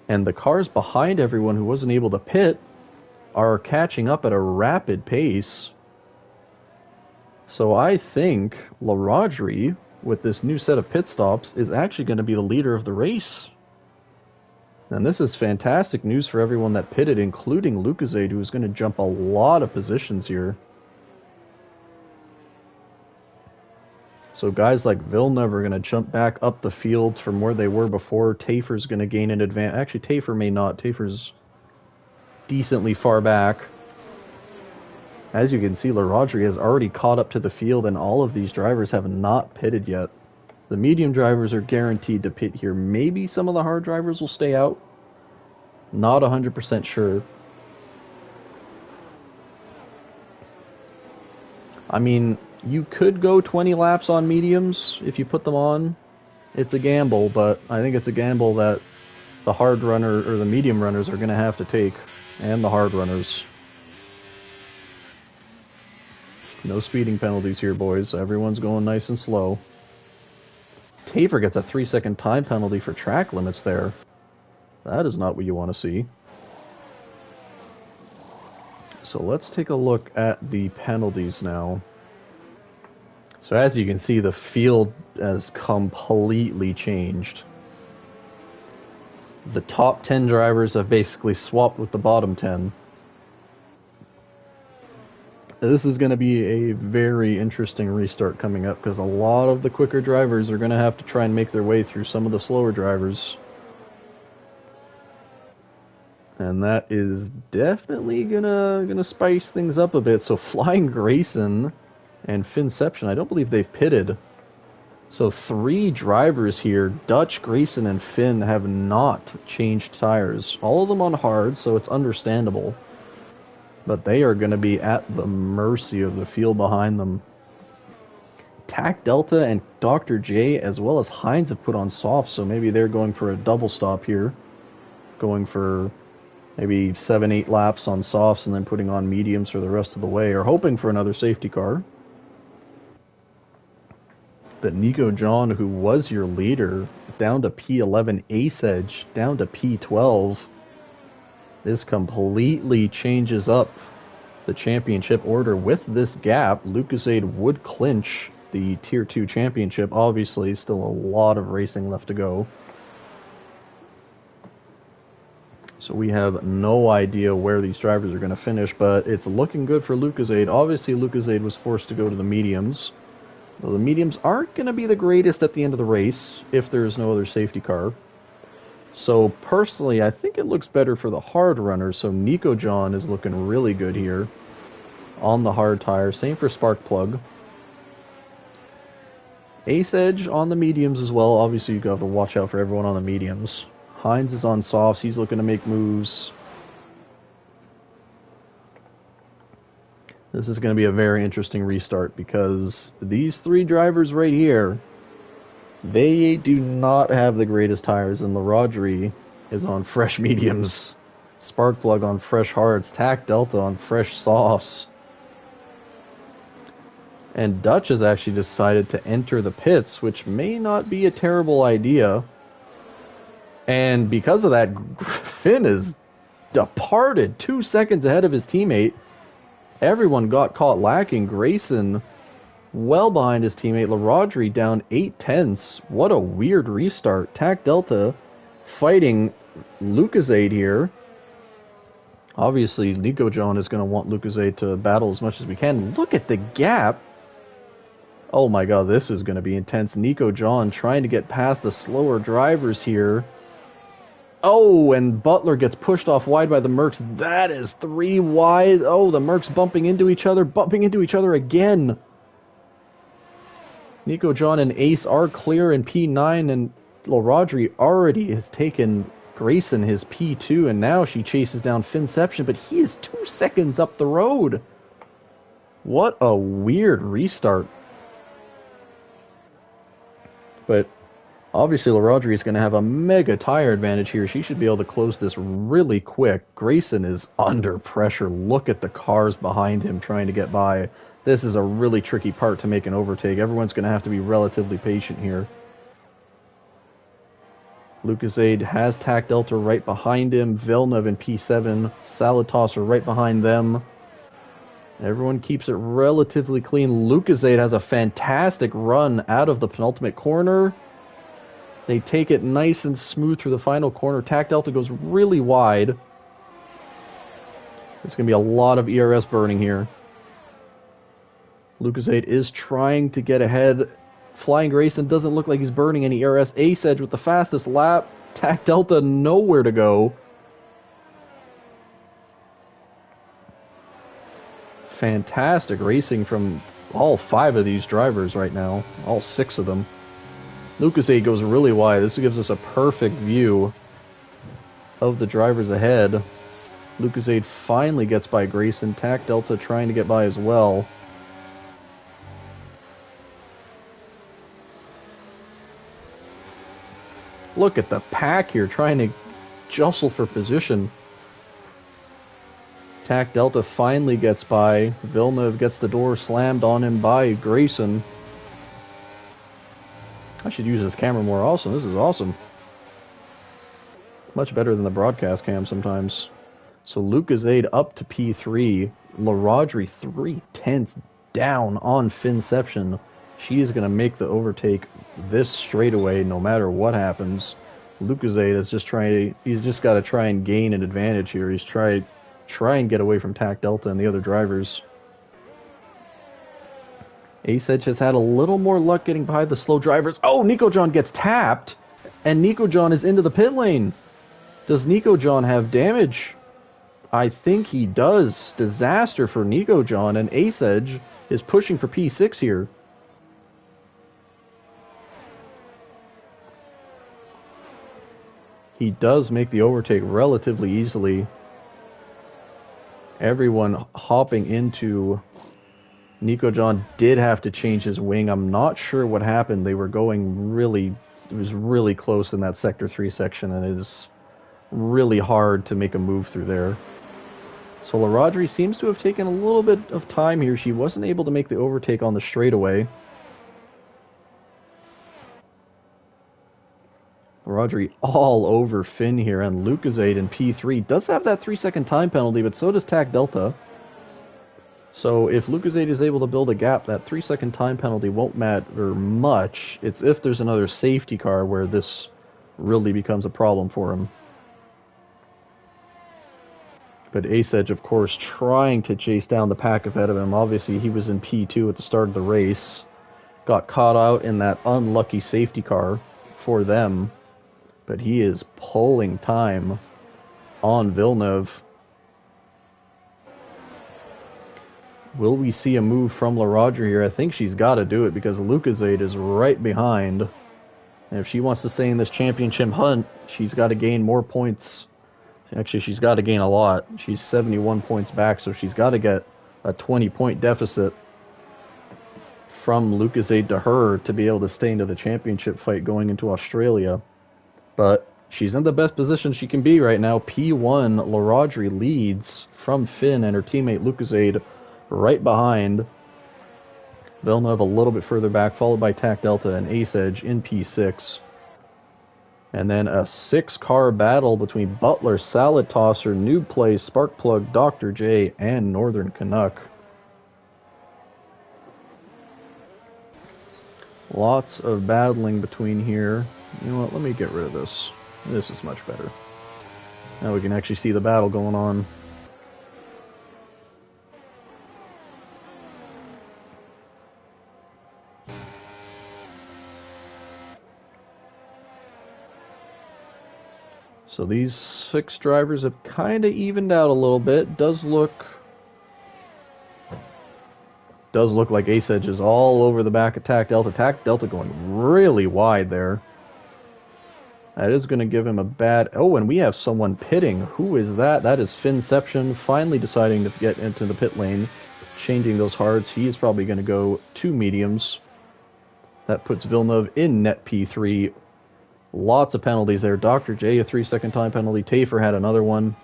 And the cars behind everyone who wasn't able to pit are catching up at a rapid pace. So I think LaRodri, with this new set of pit stops, is actually going to be the leader of the race. And this is fantastic news for everyone that pitted, including Lucasade, who is going to jump a lot of positions here. So guys like Villeneuve are going to jump back up the field from where they were before. Tafer's going to gain an advantage. Actually, Tafer may not. Tafer's decently far back. As you can see, LaRodri has already caught up to the field, and all of these drivers have not pitted yet. The medium drivers are guaranteed to pit here. Maybe some of the hard drivers will stay out. Not 100% sure. I mean, you could go 20 laps on mediums if you put them on. It's a gamble, but I think it's a gamble that the hard runner or the medium runners are going to have to take, and the hard runners. No speeding penalties here, boys. Everyone's going nice and slow. Tafer gets a 3-second time penalty for track limits there. That is not what you want to see. So let's take a look at the penalties now. So as you can see, the field has completely changed. The top 10 drivers have basically swapped with the bottom 10. This is going to be a very interesting restart coming up, because a lot of the quicker drivers are going to have to try and make their way through some of the slower drivers. And that is definitely gonna spice things up a bit. So Flying Grayson and Finception, I don't believe they've pitted. So 3 drivers here, Dutch, Grayson, and Finn, have not changed tires. All of them on hard, so it's understandable. But they are going to be at the mercy of the field behind them. Tac Delta and Dr. J, as well as Hines, have put on softs, so maybe they're going for a double stop here. Going for maybe 7-8 laps on softs and then putting on mediums for the rest of the way, or hoping for another safety car. But Nico John, who was your leader, is down to P11. Ace Edge down to P12. This completely changes up the championship order. With this gap, Lucasade would clinch the Tier 2 championship. Obviously, still a lot of racing left to go. So we have no idea where these drivers are going to finish, but it's looking good for Lucozade. Obviously, Lucozade was forced to go to the mediums. Well, the mediums aren't going to be the greatest at the end of the race if there's no other safety car. So personally, I think it looks better for the hard runners. So Nico John is looking really good here on the hard tire. Same for Sparkplug. Ace Edge on the mediums as well. Obviously, you have to watch out for everyone on the mediums. Hines is on softs. He's looking to make moves. This is going to be a very interesting restart because these three drivers right here, they do not have the greatest tires, and LaRodri is on fresh mediums. Sparkplug on fresh hards. Tac Delta on fresh softs. And Dutch has actually decided to enter the pits, which may not be a terrible idea. And because of that, Finn is departed 2 seconds ahead of his teammate. Everyone got caught lacking. Grayson well behind his teammate. LaRodri down 8/10. What a weird restart. Tac Delta fighting Lucozade here. Obviously, Nico John is going to want Lucozade to battle as much as we can. Look at the gap. Oh my god, this is going to be intense. Nico John trying to get past the slower drivers here. Oh, and Butler gets pushed off wide by the Mercs. That is 3 wide. Oh, the Mercs bumping into each other again. Nico John and Ace are clear in P9, and LaRodri already has taken Grayson his P2, and now she chases down Finception, but he is 2 seconds up the road. What a weird restart. But obviously, LaRodri is going to have a mega tire advantage here. She should be able to close this really quick. Grayson is under pressure. Look at the cars behind him trying to get by. This is a really tricky part to make an overtake. Everyone's going to have to be relatively patient here. Lucozade has Tac Delta right behind him. Villeneuve in P7. Salad Tosser right behind them. Everyone keeps it relatively clean. Lucozade has a fantastic run out of the penultimate corner. They take it nice and smooth through the final corner. Tac Delta goes really wide. There's going to be a lot of ERS burning here. Lucozade is trying to get ahead. Flying Grayson doesn't look like he's burning any ERS. Ace Edge with the fastest lap. Tac Delta nowhere to go. Fantastic racing from all 5 of these drivers right now. All 6 of them. Lucozade goes really wide. This gives us a perfect view of the drivers ahead. Lucozade finally gets by Grayson. Tac Delta trying to get by as well. Look at the pack here trying to jostle for position. Tac Delta finally gets by. Villeneuve gets the door slammed on him by Grayson. I should use this camera more also. This is awesome. Much better than the broadcast cam sometimes. So Lucozade up to P3. LaRodri 3/10 down on Finception. She is going to make the overtake this straightaway no matter what happens. Lucozade is just he's just got to try and gain an advantage here. He's try and get away from Tac Delta and the other drivers. Ace Edge has had a little more luck getting behind the slow drivers. Oh, Nico John gets tapped, and Nico John is into the pit lane. Does Nico John have damage? I think he does. Disaster for Nico John, and Ace Edge is pushing for P6 here. He does make the overtake relatively easily. Everyone hopping into Nico John did have to change his wing. I'm not sure what happened. They were going it was really close in that Sector 3 section, and it is really hard to make a move through there. So LaRodri seems to have taken a little bit of time here. She wasn't able to make the overtake on the straightaway. LaRodri all over Finn here, and Lucozade in P3 does have that 3-second time penalty, but so does Tac Delta. So if Lucozade is able to build a gap, that 3-second time penalty won't matter much. It's if there's another safety car where this really becomes a problem for him. But Ace Edge, of course, trying to chase down the pack ahead of him. Obviously, he was in P2 at the start of the race. Got caught out in that unlucky safety car for them. But he is pulling time on Villeneuve. Will we see a move from LaRodra here? I think she's got to do it because Lucozade is right behind. And if she wants to stay in this championship hunt, she's got to gain more points. Actually, she's got to gain a lot. She's 71 points back, so she's got to get a 20-point deficit from Lucozade to her to be able to stay into the championship fight going into Australia. But she's in the best position she can be right now. P1, LaRodra leads from Finn and her teammate Lucozade right behind. Villeneuve a little bit further back, followed by Tac Delta and Ace Edge in P6. And then a 6-car battle between Butler, Salad Tosser, Noob Play, Sparkplug, Dr. J, and Northern Canuck. Lots of battling between here. You know what, let me get rid of this. This is much better. Now we can actually see the battle going on. So these 6 drivers have kind of evened out a little bit. Does look like Ace Edge is all over the back of Tac Delta. Tac Delta going really wide there. That is going to give him a bad... Oh, and we have someone pitting. Who is that? That is Finception finally deciding to get into the pit lane, changing those hards. He is probably going to go 2 mediums. That puts Villeneuve in net P3. Lots of penalties there. Dr. J, a 3-second time penalty. Tafer had another one.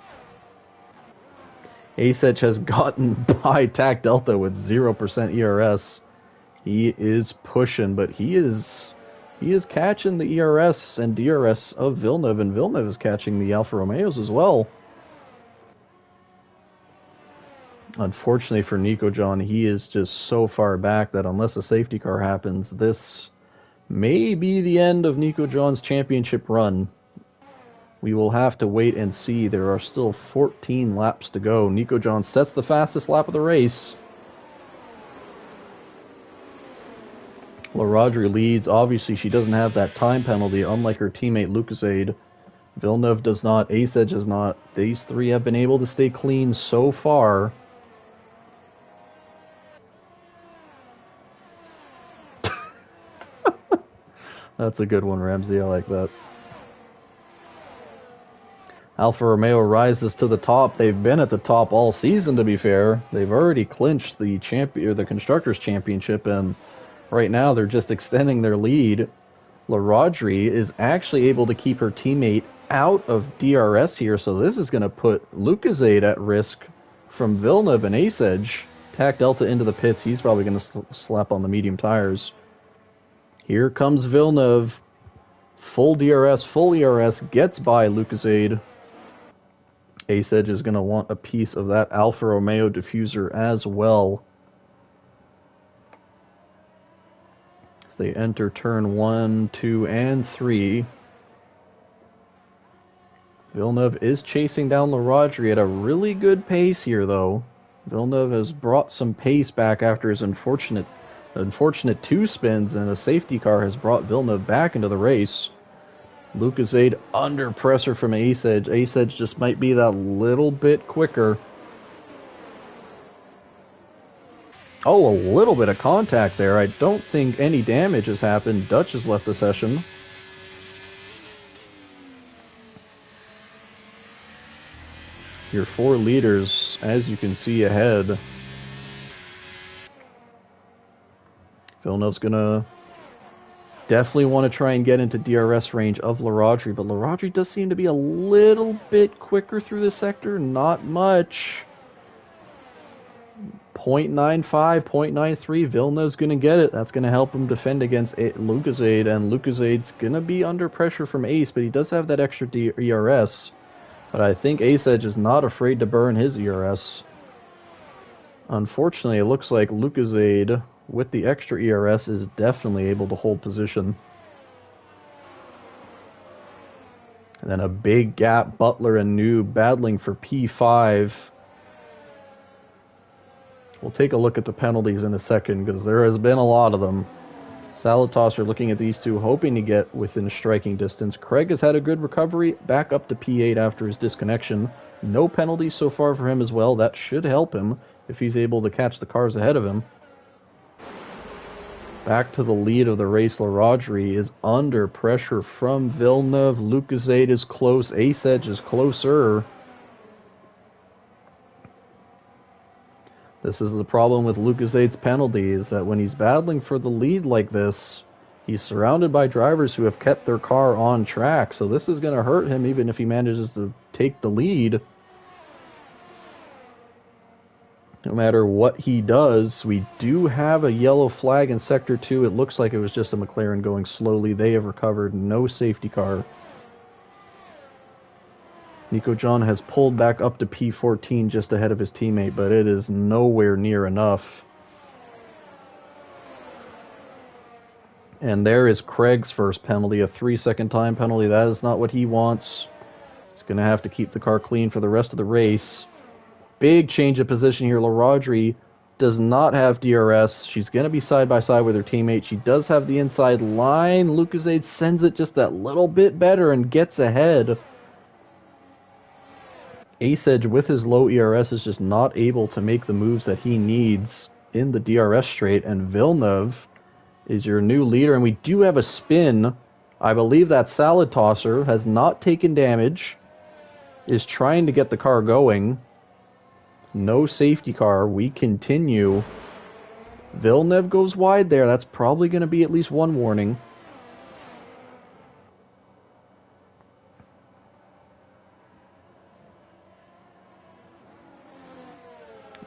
Ace Edge has gotten by Tac Delta with 0% ERS. He is pushing, but he is catching the ERS and DRS of Villeneuve, and Villeneuve is catching the Alfa Romeos as well. Unfortunately for Nico John, he is just so far back that unless a safety car happens, this may be the end of Nico John's championship run. We will have to wait and see. There are still 14 laps to go. Nico John sets the fastest lap of the race. LaRodra leads. Obviously, she doesn't have that time penalty, unlike her teammate Lucozade. Villeneuve does not. Ace Edge does not. These 3 have been able to stay clean so far. That's a good one, Ramsey. I like that. Alfa Romeo rises to the top. They've been at the top all season, to be fair. They've already clinched the Constructors' Championship, and right now they're just extending their lead. LaRodra is actually able to keep her teammate out of DRS here, so this is going to put Lucozade at risk from Villeneuve and Ace Edge. Tac Delta into the pits. He's probably going to slap on the medium tires. Here comes Villeneuve. Full DRS, full ERS, gets by Lucozade. Ace Edge is going to want a piece of that Alfa Romeo diffuser as well. As they enter turn 1, 2, and 3. Villeneuve is chasing down LaRodra at a really good pace here, though. Villeneuve has brought some pace back after his unfortunate 2 spins, and a safety car has brought Villeneuve back into the race. Lucozade under pressure from Ace Edge. Ace Edge just might be that little bit quicker. Oh, a little bit of contact there. I don't think any damage has happened. Dutch has left the session. Your 4 leaders, as you can see ahead. Villeneuve's going to definitely want to try and get into DRS range of LaRodra, but LaRodra does seem to be a little bit quicker through the sector. Not much. 0.95, 0.93. Villeneuve's going to get it. That's going to help him defend against Lucozade, and Lucozade's going to be under pressure from Ace, but he does have that extra ERS. But I think Ace Edge is not afraid to burn his ERS. Unfortunately, it looks like Lucasade, with the extra ERS, is definitely able to hold position. And then a big gap, Butler and Noob battling for P5. We'll take a look at the penalties in a second, because there has been a lot of them. Salatoss are looking at these two, hoping to get within striking distance. Craig has had a good recovery, back up to P8 after his disconnection. No penalties so far for him as well. That should help him if he's able to catch the cars ahead of him. Back to the lead of the race, Larodri is under pressure from Villeneuve. Lucasade is close. Ace Edge is closer. This is the problem with Lucasade's penalty, is that when he's battling for the lead like this, he's surrounded by drivers who have kept their car on track. So this is going to hurt him even if he manages to take the lead. No matter what he does, we do have a yellow flag in Sector 2. It looks like it was just a McLaren going slowly. They have recovered. No safety car. Nico John has pulled back up to P14 just ahead of his teammate, but it is nowhere near enough. And there is Craig's first penalty, a 3-second time penalty. That is not what he wants. He's going to have to keep the car clean for the rest of the race. Big change of position here. Larodri does not have DRS. She's going to be side by side with her teammate. She does have the inside line. Lucasade sends it just that little bit better and gets ahead. Ace Edge, with his low ERS, is just not able to make the moves that he needs in the DRS straight. And Villeneuve is your new leader. And we do have a spin. I believe that Salad Tosser has not taken damage, is trying to get the car going. No safety car. We continue. Villeneuve goes wide there. That's probably going to be at least one warning.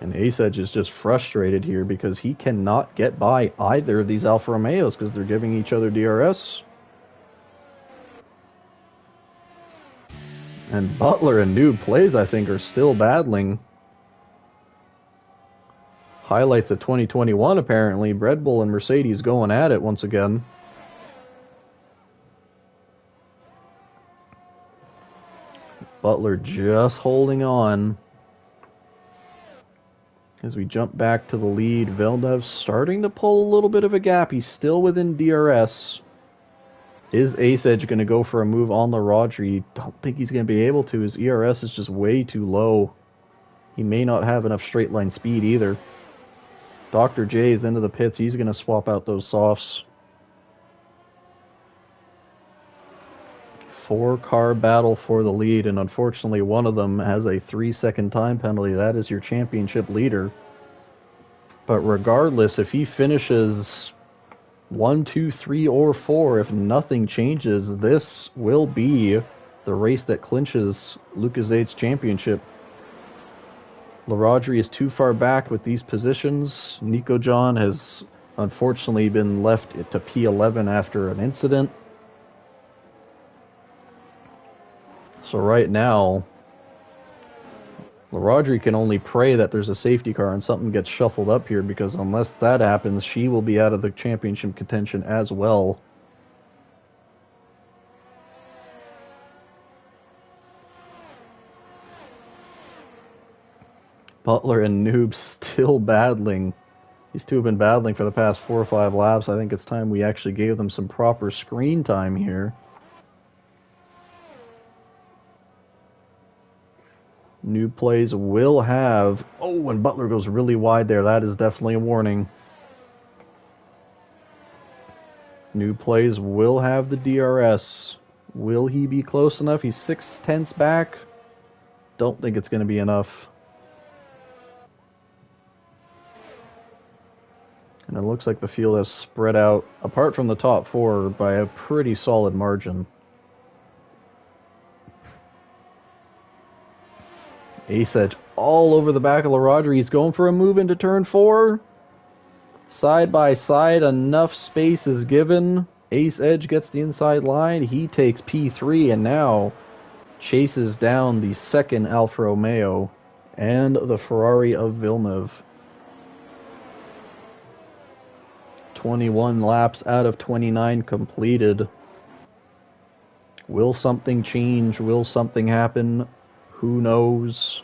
And Ace Edge is just frustrated here because he cannot get by either of these Alfa Romeos because they're giving each other DRS. And Butler and Noob Plays, I think, are still battling. Highlights of 2021, apparently. Red Bull and Mercedes going at it once again. Butler just holding on. As we jump back to the lead, Villeneuve starting to pull a little bit of a gap. He's still within DRS. Is Ace Edge going to go for a move on Larodri? Don't think he's going to be able to. His ERS is just way too low. He may not have enough straight line speed either. Dr. J is into the pits. He's going to swap out those softs. 4-car battle for the lead, and unfortunately one of them has a 3-second time penalty. That is your championship leader. But regardless, if he finishes 1, 2, 3, or 4, if nothing changes, this will be the race that clinches Lucasade's championship. Larodri is too far back with these positions. Nico John has unfortunately been left to P11 after an incident. So right now, Larodri can only pray that there's a safety car and something gets shuffled up here, because unless that happens, she will be out of the championship contention as well. Butler and Noob still battling. These two have been battling for the past 4 or 5 laps. I think it's time we actually gave them some proper screen time here. Noob Plays will have... Oh, and Butler goes really wide there. That is definitely a warning. Noob Plays will have the DRS. Will he be close enough? He's 6/10 back. Don't think it's going to be enough. And it looks like the field has spread out, apart from the top 4, by a pretty solid margin. Ace Edge all over the back of Larodri. He's going for a move into turn 4. Side by side, enough space is given. Ace Edge gets the inside line. He takes P3 and now chases down the second Alfa Romeo and the Ferrari of Villeneuve. 21 laps out of 29 completed. Will something change? Will something happen? Who knows?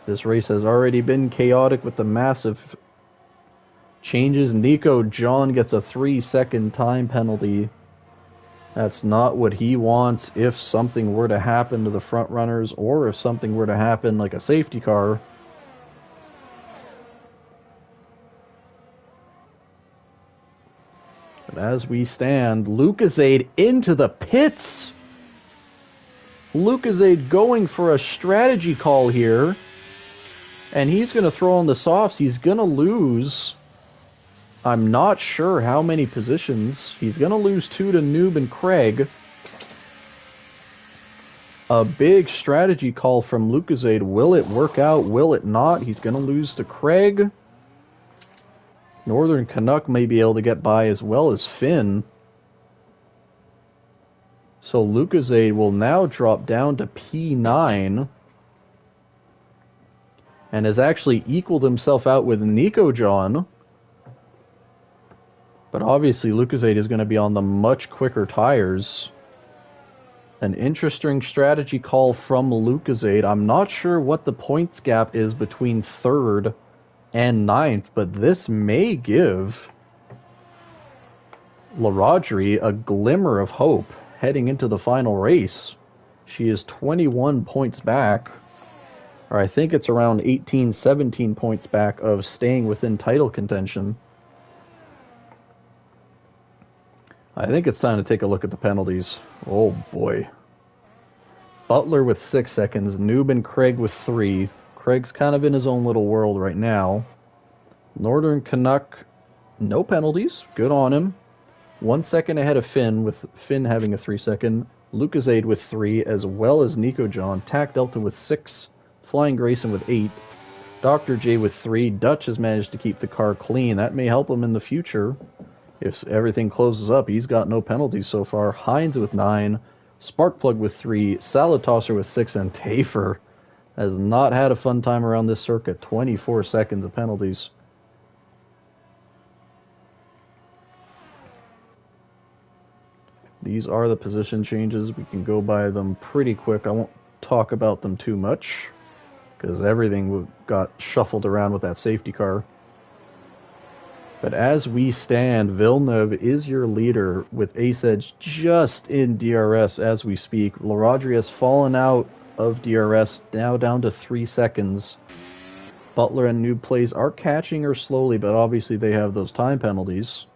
This race has already been chaotic with the massive changes. Nico John gets a 3-second time penalty. That's not what he wants. If something were to happen to the front runners, or if something were to happen like a safety car. But as we stand, Lucozade into the pits. Lucozade going for a strategy call here. And he's going to throw on the softs. He's going to lose. I'm not sure how many positions. He's going to lose 2 to Noob and Craig. A big strategy call from Lucozade. Will it work out? Will it not? He's going to lose to Craig. Northern Canuck may be able to get by as well as Finn. So Lucozade will now drop down to P9. And has actually equaled himself out with Nico John. But obviously Lucozade is going to be on the much quicker tires. An interesting strategy call from Lucozade. I'm not sure what the points gap is between 3rd and 9th, but this may give LaRodri a glimmer of hope heading into the final race. She is 21 points back, or I think it's around 18, 17 points back of staying within title contention. I think it's time to take a look at the penalties. Oh boy. Butler with 6 seconds, Noob and Craig with 3. Craig's kind of in his own little world right now. Northern Canuck, no penalties. Good on him. 1 second ahead of Finn, with Finn having a 3-second. Lucozade with 3, as well as Nico John. Tack Delta with 6. Flying Grayson with 8. Dr. J with 3. Dutch has managed to keep the car clean. That may help him in the future. If everything closes up, he's got no penalties so far. Hines with 9. Sparkplug with 3. Salad Tosser with 6. And Tafer has not had a fun time around this circuit. 24 seconds of penalties. These are the position changes. We can go by them pretty quick. I won't talk about them too much, because everything got shuffled around with that safety car. But as we stand, Villeneuve is your leader with Ace Edge just in DRS as we speak. LaRodri has fallen out of DRS, now down to 3 seconds. Butler and Noob Plays are catching her slowly, but obviously they have those time penalties.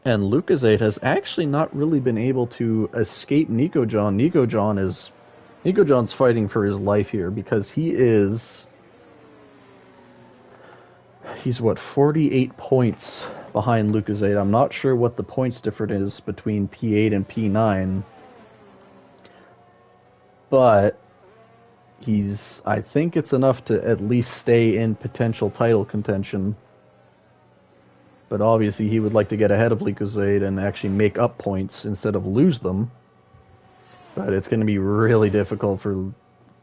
And Lucozade has actually not really been able to escape Nico John. Nico John's fighting for his life here, because he's what, 48 points behind Lucozade. I'm not sure what the points difference is between P8 and P9. But I think it's enough to at least stay in potential title contention. But obviously he would like to get ahead of Lucozade and actually make up points instead of lose them. But it's going to be really difficult for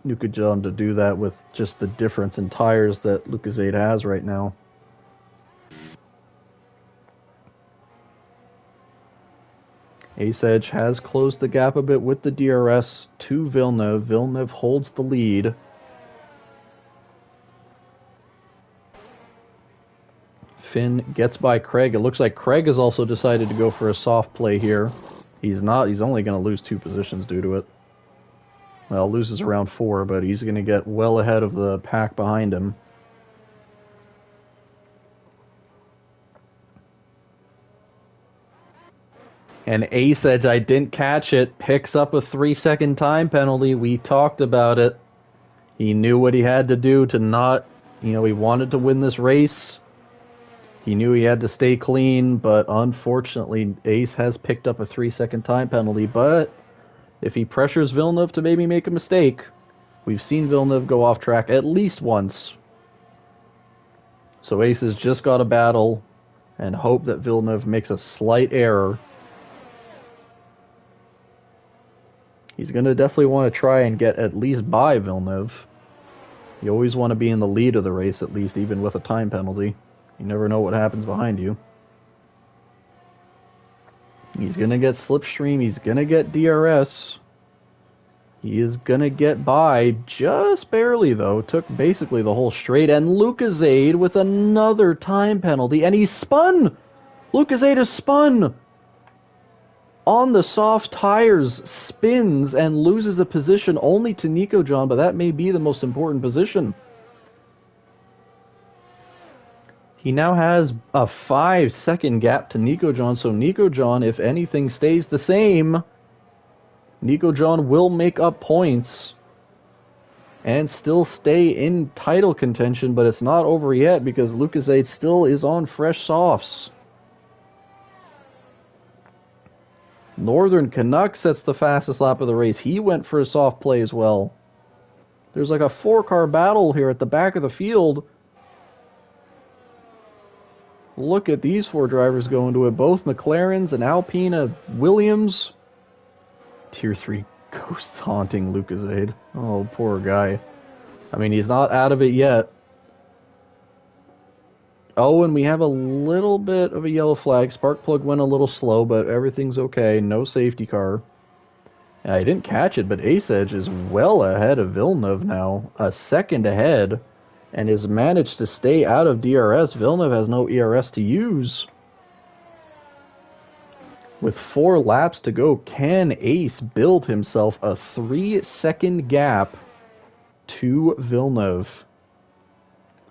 Nico John to do that with just the difference in tires that Lucozade has right now. Ace Edge has closed the gap a bit with the DRS to Villeneuve. Villeneuve holds the lead. Finn gets by Craig. It looks like Craig has also decided to go for a soft play here. He's not. He's only going to lose 2 positions due to it. Well, loses around 4, but he's going to get well ahead of the pack behind him. And Ace Edge, I didn't catch it, picks up a 3-second time penalty. We talked about it. He knew what he had to do to not, he wanted to win this race. He knew he had to stay clean, but unfortunately, Ace has picked up a 3-second time penalty. But if he pressures Villeneuve to maybe make a mistake, we've seen Villeneuve go off track at least once. So Ace has just got to battle and hope that Villeneuve makes a slight error. He's going to definitely want to try and get at least by Villeneuve. You always want to be in the lead of the race, at least, even with a time penalty. You never know what happens behind you. He's going to get slipstream. He's going to get DRS. He is going to get by just barely, though. Took basically the whole straight. And Lucozade with another time penalty. And he's spun! Lucozade is spun! On the soft tires, spins, and loses a position only to Nico John, but that may be the most important position. He now has a 5-second gap to Nico John, so Nico John, if anything stays the same, Nico John will make up points and still stay in title contention, but it's not over yet because Lucozade still is on fresh softs. Northern Canuck sets the fastest lap of the race. He went for a soft play as well. There's like a 4-car battle here at the back of the field. Look at these 4 drivers going to it. Both McLarens, an Alpine, a Williams. Tier 3 ghosts haunting Lucozade. Oh, poor guy. I mean, he's not out of it yet. Oh, and we have a little bit of a yellow flag. Spark plug went a little slow, but everything's okay. No safety car. I didn't catch it, but Ace Edge is well ahead of Villeneuve now. A second ahead, and has managed to stay out of DRS. Villeneuve has no ERS to use. With 4 laps to go, can Ace build himself a 3-second gap to Villeneuve?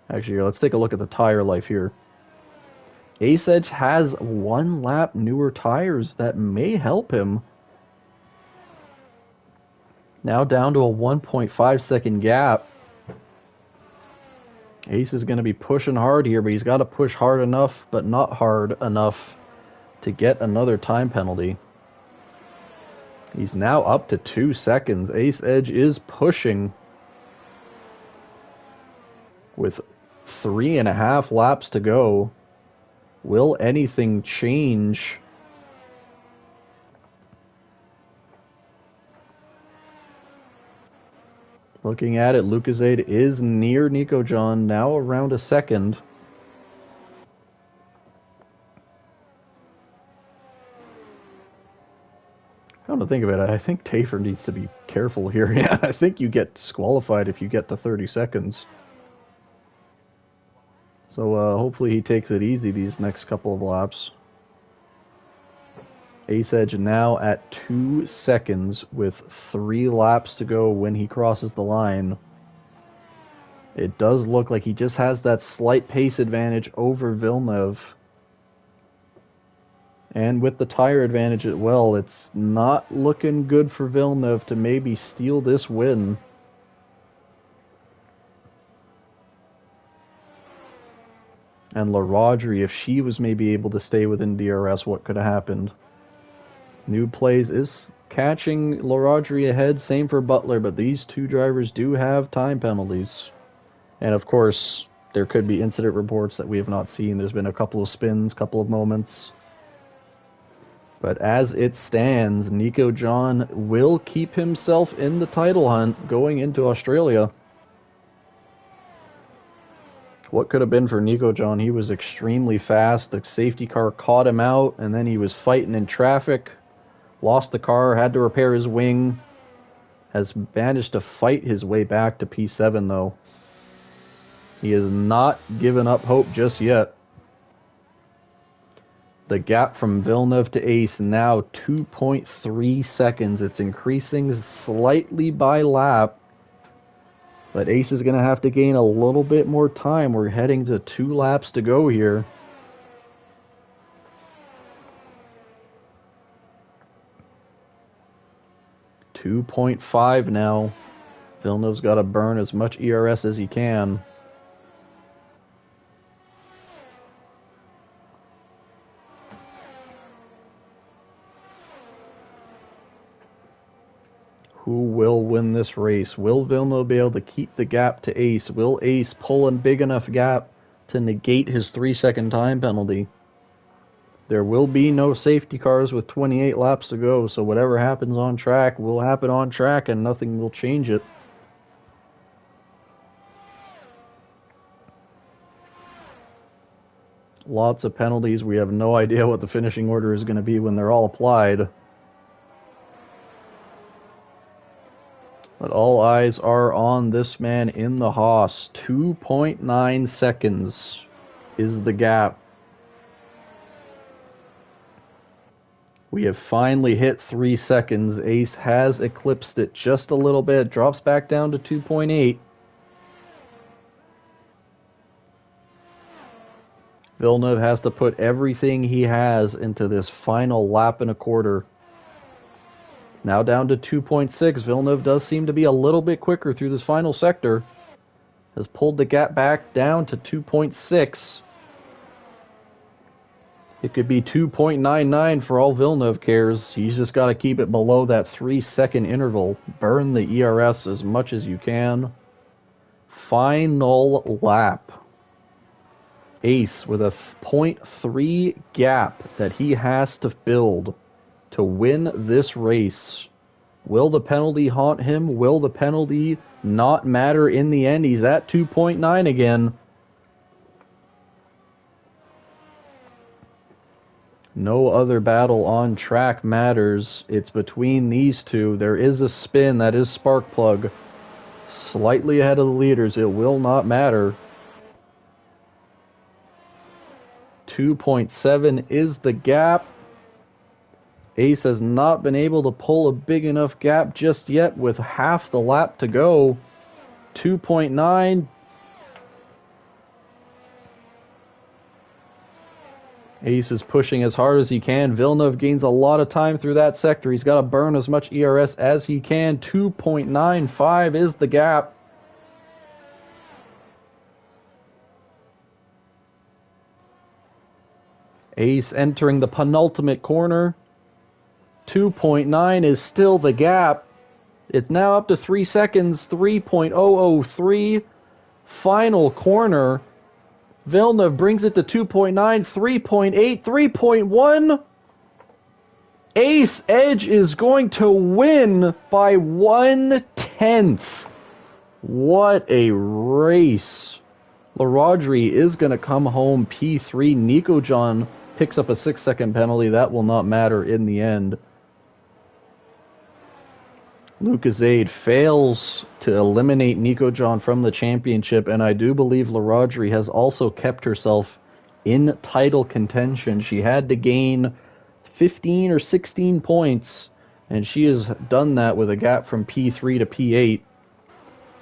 Actually, let's take a look at the tire life here. Ace Edge has 1 lap newer tires that may help him. Now down to a 1.5 second gap. Ace is going to be pushing hard here, but he's got to push hard enough, but not hard enough to get another time penalty. He's now up to 2 seconds. Ace Edge is pushing with 3.5 laps to go. Will anything change? Looking at it, Lucozade is near Nico John, now around a second. Come to think of it, I think Tafer needs to be careful here. Yeah, I think you get disqualified if you get to 30 seconds. So hopefully he takes it easy these next couple of laps. Ace Edge now at 2 seconds with 3 laps to go when he crosses the line. It does look like he just has that slight pace advantage over Villeneuve. And with the tire advantage as well, it's not looking good for Villeneuve to maybe steal this win. And LaRodri, if she was maybe able to stay within DRS, what could have happened? New Plays is catching LaRodri ahead, same for Butler, but these 2 drivers do have time penalties. And of course, there could be incident reports that we have not seen. There's been a couple of spins, couple of moments. But as it stands, Nico John will keep himself in the title hunt going into Australia. What could have been for Nico John? He was extremely fast. The safety car caught him out, and then he was fighting in traffic. Lost the car, had to repair his wing. Has managed to fight his way back to P7, though. He has not given up hope just yet. The gap from Villeneuve to Ace now 2.3 seconds. It's increasing slightly by lap. But Ace is going to have to gain a little bit more time. We're heading to 2 laps to go here. .5 now. Villeneuve's got to burn as much ERS as he can. Who will win this race? Will Villeneuve be able to keep the gap to Ace? Will Ace pull a big enough gap to negate his 3-second time penalty? There will be no safety cars with 28 laps to go, so whatever happens on track will happen on track and nothing will change it. Lots of penalties. We have no idea what the finishing order is going to be when they're all applied. But all eyes are on this man in the Haas. 2.9 seconds is the gap. We have finally hit 3 seconds. Ace has eclipsed it just a little bit. Drops back down to 2.8. Villeneuve has to put everything he has into this final lap and a quarter. Now down to 2.6. Villeneuve does seem to be a little bit quicker through this final sector. Has pulled the gap back down to 2.6. It could be 2.99 for all Villeneuve cares. He's just got to keep it below that 3-second interval. Burn the ERS as much as you can. Final lap. Ace with a 0.3 gap that he has to build to win this race. Will the penalty haunt him? Will the penalty not matter in the end? He's at 2.9 again. No other battle on track matters. It's between these two. There is a spin. That is Sparkplug. Slightly ahead of the leaders. It will not matter. 2.7 is the gap. Ace has not been able to pull a big enough gap just yet with half the lap to go. 2.9. Ace is pushing as hard as he can. Villeneuve gains a lot of time through that sector. He's got to burn as much ERS as he can. 2.95 is the gap. Ace entering the penultimate corner. 2.9 is still the gap. It's now up to 3 seconds. 3.003. Final corner. Villeneuve brings it to 2.9, 3.8, 3.1. Ace Edge is going to win by 1/10. What a race. LaRodri is going to come home P3. Nico John picks up a 6-second penalty. That will not matter in the end. Lucas fails to eliminate Nico John from the championship, and I do believe LaRodri has also kept herself in title contention. She had to gain 15 or 16 points, and she has done that with a gap from P3 to P8.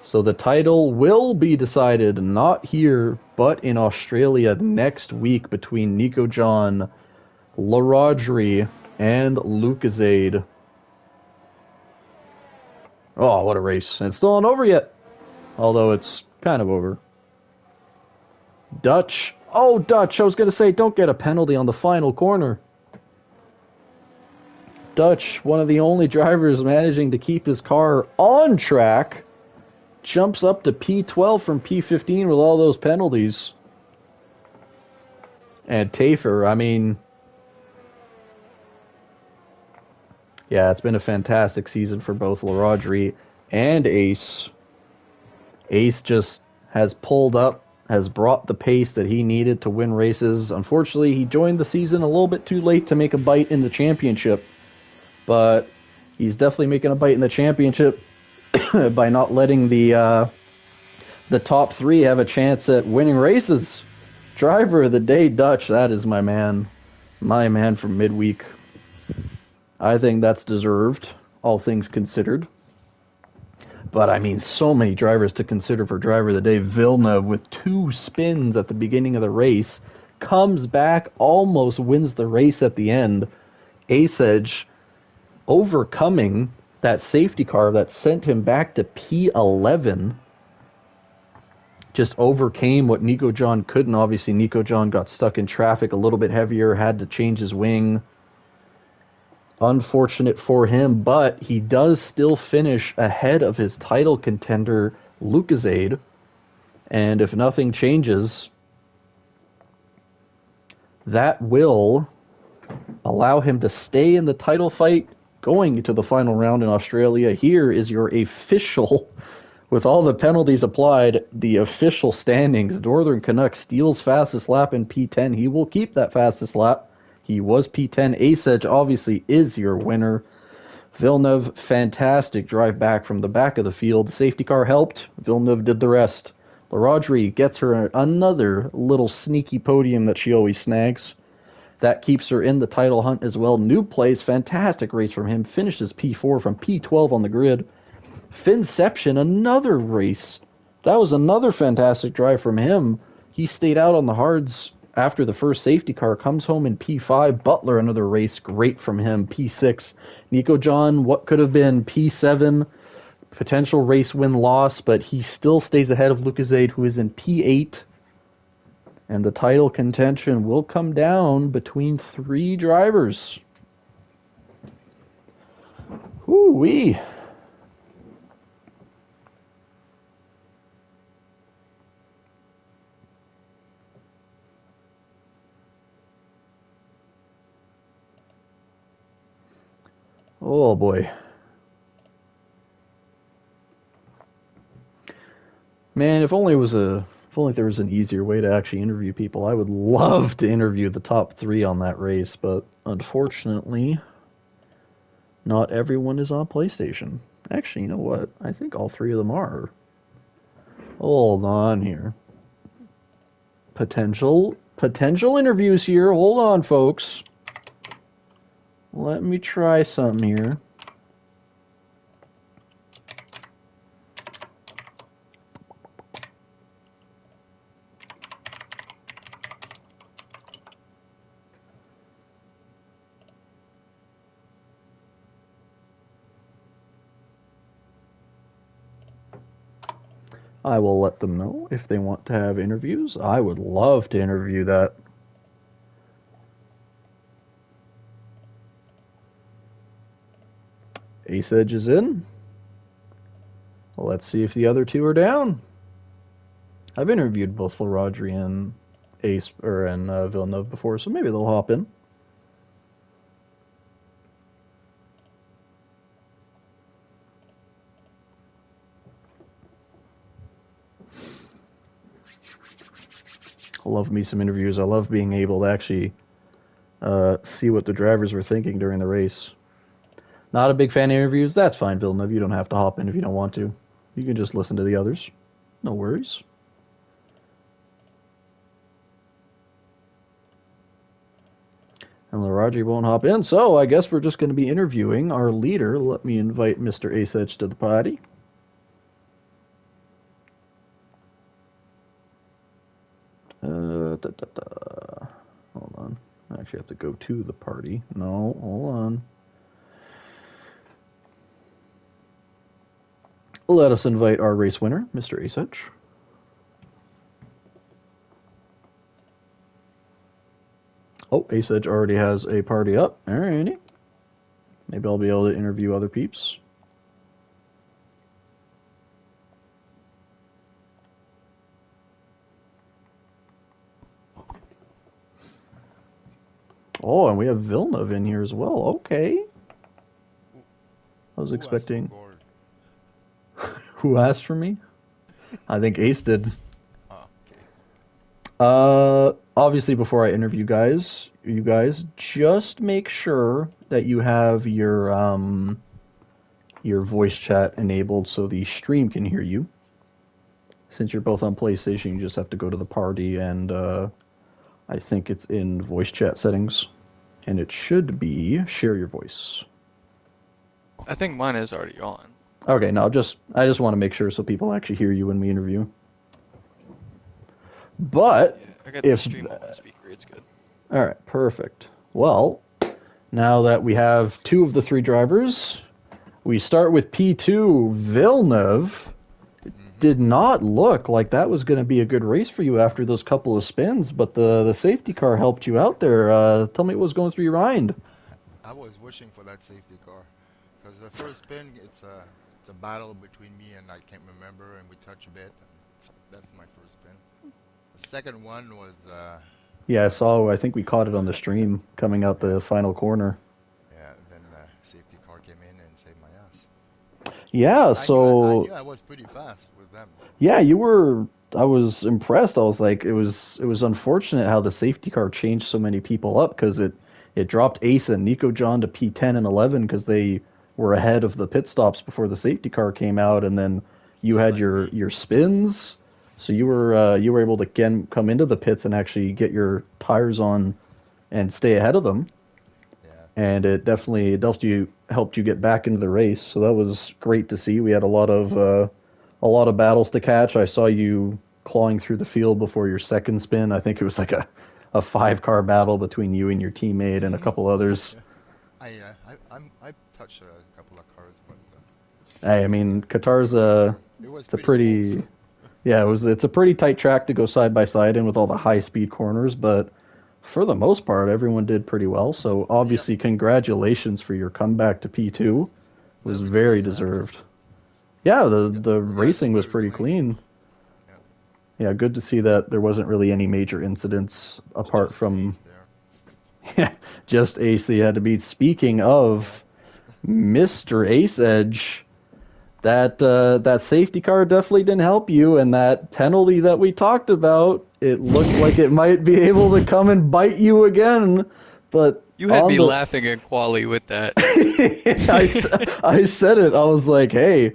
So the title will be decided not here, but in Australia next week between Nico John, LaRodri, and Lucas. Oh, what a race. And it's still not over yet. Although it's kind of over. Dutch. Oh, Dutch. I was going to say, don't get a penalty on the final corner. Dutch, one of the only drivers managing to keep his car on track, jumps up to P12 from P15 with all those penalties. And Tafer, I mean, yeah, it's been a fantastic season for both LaRodri and Ace. Ace just has pulled up, has brought the pace that he needed to win races. Unfortunately, he joined the season a little bit too late to make a bite in the championship. But he's definitely making a bite in the championship by not letting the top three have a chance at winning races. Driver of the day, Dutch, that is my man. My man from midweek. I think that's deserved, all things considered. But I mean, so many drivers to consider for driver of the day. Villeneuve with 2 spins at the beginning of the race, comes back, almost wins the race at the end. Ace Edge overcoming that safety car that sent him back to P11. Just overcame what Nico John couldn't. Obviously, Nico John got stuck in traffic a little bit heavier, had to change his wing. Unfortunate for him, but he does still finish ahead of his title contender, Lucas. And if nothing changes, that will allow him to stay in the title fight going to the final round in Australia. Here is your official With all the penalties applied, the official standings, Northern Canuck steals fastest lap in P10. He will keep that fastest lap. He was P10. Ace Edge obviously is your winner. Villeneuve, fantastic drive back from the back of the field. The safety car helped. Villeneuve did the rest. LaRodri gets her another little sneaky podium that she always snags. That keeps her in the title hunt as well. Noob plays, fantastic race from him. Finishes P4 from P12 on the grid. Finception, another race. That was another fantastic drive from him. He stayed out on the hards after the first safety car, comes home in P5. Butler, another race, great from him, P6. Nico John, what could have been P7, potential race win-loss, but he still stays ahead of Lucasade, who is in P8. And the title contention will come down between 3 drivers. Whoo-wee. Oh boy. Man, if only there was an easier way to actually interview people. I would love to interview the top 3 on that race, but unfortunately, not everyone is on PlayStation. Actually, you know what? I think all 3 of them are. Hold on here. Potential interviews here. Hold on, folks. Let me try something here. I will let them know if they want to have interviews. I would love to interview that. Ace Edge is in. Well, let's see if the other 2 are down. I've interviewed both LaRodri and Villeneuve before, so maybe they'll hop in. I love me some interviews. I love being able to actually see what the drivers were thinking during the race. Not a big fan of interviews? That's fine, Villeneuve. You don't have to hop in if you don't want to. You can just listen to the others. No worries. And LaRodri won't hop in, so I guess we're just going to be interviewing our leader. Let me invite Mr. Ace Edge to the party. Hold on. I actually have to go to the party. No, hold on. Let us invite our race winner, Mr. Ace Edge. Oh, Ace Edge already has a party up. Alrighty. Maybe I'll be able to interview other peeps. Oh, and we have Villeneuve in here as well. Okay. I was expecting... Who asked for me? I think Ace did. Obviously, before I interview you guys, just make sure that you have your voice chat enabled so the stream can hear you. Since you're both on PlayStation, you just have to go to the party, and I think it's in voice chat settings, and it should be share your voice. I think mine is already on. Okay, no, I just want to make sure so people actually hear you when we interview. But yeah, I got the stream on my speaker. It's good. All right, perfect. Well, now that we have 2 of the 3 drivers, we start with P2. Villeneuve did not look like that was going to be a good race for you after those couple of spins, but the safety car helped you out there. Tell me what was going through your mind. I was wishing for that safety car because the first spin, it's a battle between me and I can't remember, and we touch a bit. And that's my first spin. The second one was. Yeah, I saw. I think we caught it on the stream coming out the final corner. Yeah, then safety car came in and saved my ass. Yeah, I so knew I was pretty fast with them. yeah, you were. I was impressed. I was like, it was unfortunate how the safety car changed so many people up because it dropped Ace and Nico John to P10 and 11 because they were ahead of the pit stops before the safety car came out, and then you Just had like your me. your spins, so you were able to again come into the pits and actually get your tires on and stay ahead of them, Yeah. and it definitely helped you get back into the race. So that was great to see. We had a lot of battles to catch. I saw you clawing through the field before your second spin. I think it was like a 5 car battle between you and your teammate and a couple others. Yeah. I touched a couple of cars, but Hey, I mean, Qatar's it was it's a pretty close. pretty yeah, it's a pretty tight track to go side by side in with all the high speed corners, but for the most part, everyone did pretty well. So Yep. obviously, congratulations for your comeback to P2. It was Very very clean, huh? deserved. Yeah, You gu- the you guys are racing was very pretty clean. clean. Yeah. Yeah, good to see that there wasn't really any major incidents apart Just from ace there. just Ace that you had to beat. Speaking Yeah. of Mr. Ace Edge, that safety car definitely didn't help you, and that penalty that we talked about, it looked like it might be able to come and bite you again. But You had on me the laughing at Quali with that. I said it. I was like, hey,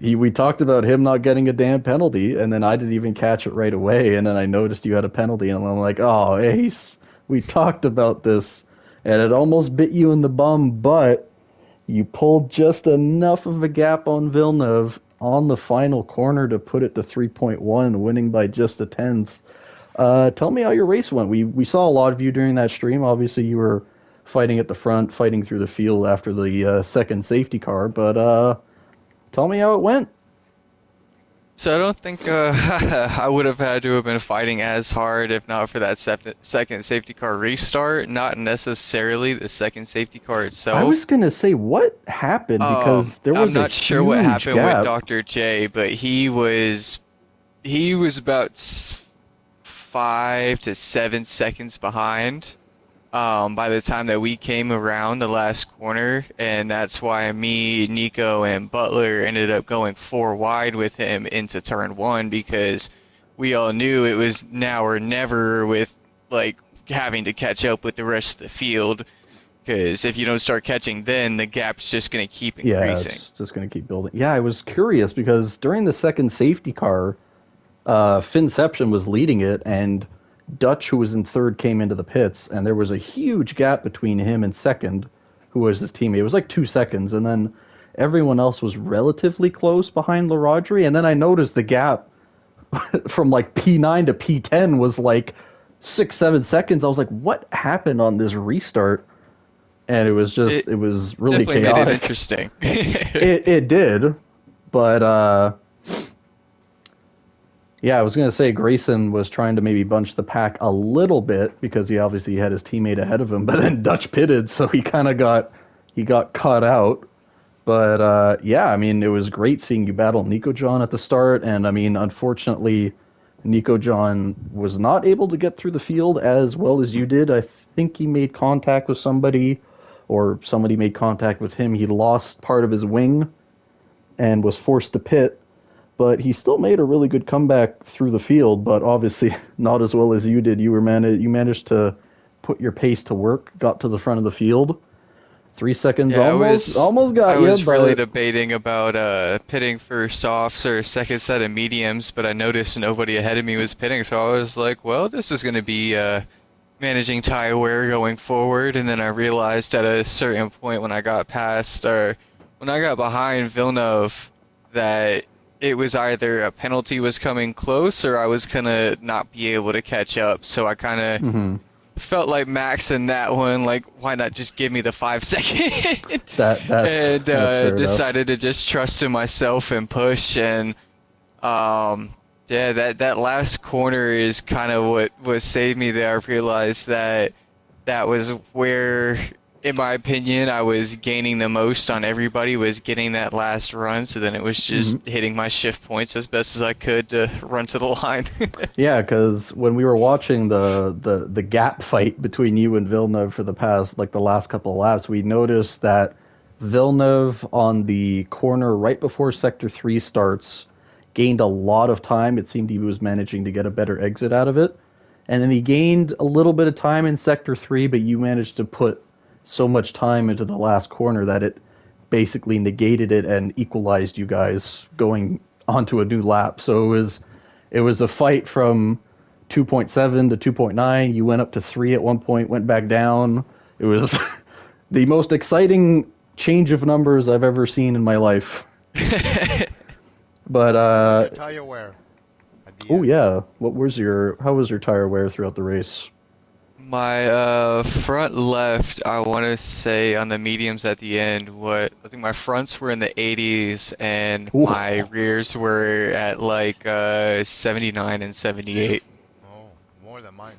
we talked about him not getting a damn penalty, and then I didn't even catch it right away, and then I noticed you had a penalty, and I'm like, oh, Ace, we talked about this, and it almost bit you in the bum, but you pulled just enough of a gap on Villeneuve on the final corner to put it to 3.1, winning by just a tenth. Tell me how your race went. We saw a lot of you during that stream. Obviously, you were fighting at the front, fighting through the field after the second safety car, but tell me how it went. So I don't think I would have had to have been fighting as hard if not for that second safety car restart. Not necessarily the second safety car I was itself. gonna say what happened because there I'm was a not sure what huge happened with gap. Dr. J, but he was about 5 to 7 seconds behind. By the time that we came around the last corner, and that's why me, Nico, and Butler ended up going 4 wide with him into turn 1 because we all knew it was now or never with like having to catch up with the rest of the field. Because if you don't start catching, then the gap's just gonna keep Yeah, increasing. it's just gonna keep building. Yeah, I was curious because during the second safety car, Finception was leading it, and Dutch, who was in third, came into the pits, and there was a huge gap between him and second, who was his teammate. It was like 2 seconds, and then everyone else was relatively close behind LaRodri, and then I noticed the gap from like P9 to P10 was like 6, 7 seconds. I was like, what happened on this restart? And It it was really definitely made it chaotic. interesting. It did, but yeah, I was gonna say Grayson was trying to maybe bunch the pack a little bit because he obviously had his teammate ahead of him, but then Dutch pitted, so he got caught out. But yeah, I mean, it was great seeing you battle Nico John at the start, and I mean, unfortunately, Nico John was not able to get through the field as well as you did. I think he made contact with somebody, or somebody made contact with him. He lost part of his wing and was forced to pit, but he still made a really good comeback through the field, but obviously not as well as you did. You managed to put your pace to work, got to the front of the field. 3 seconds Yeah, almost I got you, was really but debating about pitting for softs or a second set of mediums, but I noticed nobody ahead of me was pitting, so I was like, well, this is going to be managing tire wear going forward. And then I realized at a certain point when I got past or when I got behind Villeneuve that it was either a penalty was coming close or I was gonna not be able to catch up. So I kind of mhm, felt like Max in that one, like, why not just give me the 5 second? And that's fair enough. decided to just trust in myself and push. And yeah, that last corner is kind of what saved me there. I realized that that was where, in my opinion, I was gaining the most on everybody, was getting that last run. So then it was just Mhm. hitting my shift points as best as I could to run to the line. Yeah, because when we were watching the gap fight between you and Villeneuve for the last couple of laps, we noticed that Villeneuve on the corner right before Sector 3 starts gained a lot of time. It seemed he was managing to get a better exit out of it. And then he gained a little bit of time in Sector 3, but you managed to put so much time into the last corner that it basically negated it and equalized you guys going onto a new lap. So it was a fight from 2.7 to 2.9. You went up to 3 at one point, went back down. It was the most exciting change of numbers I've ever seen in my life. But Your tire wear. At the oh end. yeah, how was your tire wear throughout the race? My front left, I want to say on the mediums at the end, I think my fronts were in the 80s and Ooh. my rears were at like 79 and 78. Oh, more than mine.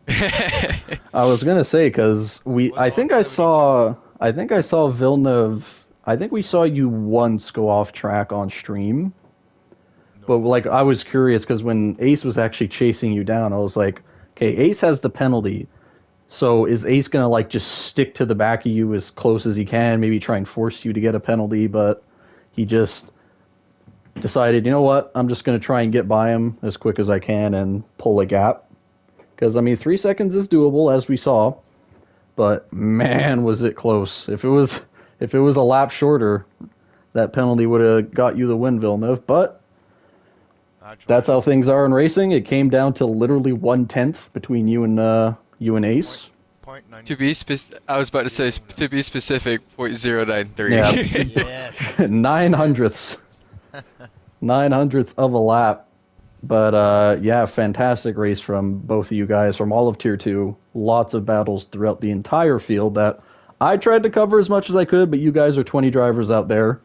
I was gonna say because Was I on think 72. I saw Villeneuve. I think we saw you once go off track on stream, but No. like I was curious because when Ace was actually chasing you down, I was like, okay, Ace has the penalty, so is Ace gonna like just stick to the back of you as close as he can, maybe try and force you to get a penalty, but he just decided, you know what, I'm just gonna try and get by him as quick as I can and pull a gap. Because, I mean, 3 seconds is doable, as we saw, but man, was it close. If it was a lap shorter, that penalty would have got you the win, Villeneuve. But I tried. that's how things are in racing. It came down to literally 1/10 between you and Ace. Point To be I was about to say, to be specific, .093. Yeah. Yes. 900ths. 900ths of a lap. But yeah, fantastic race from both of you guys, from all of Tier 2. Lots of battles throughout the entire field that I tried to cover as much as I could, but you guys are 20 drivers out there,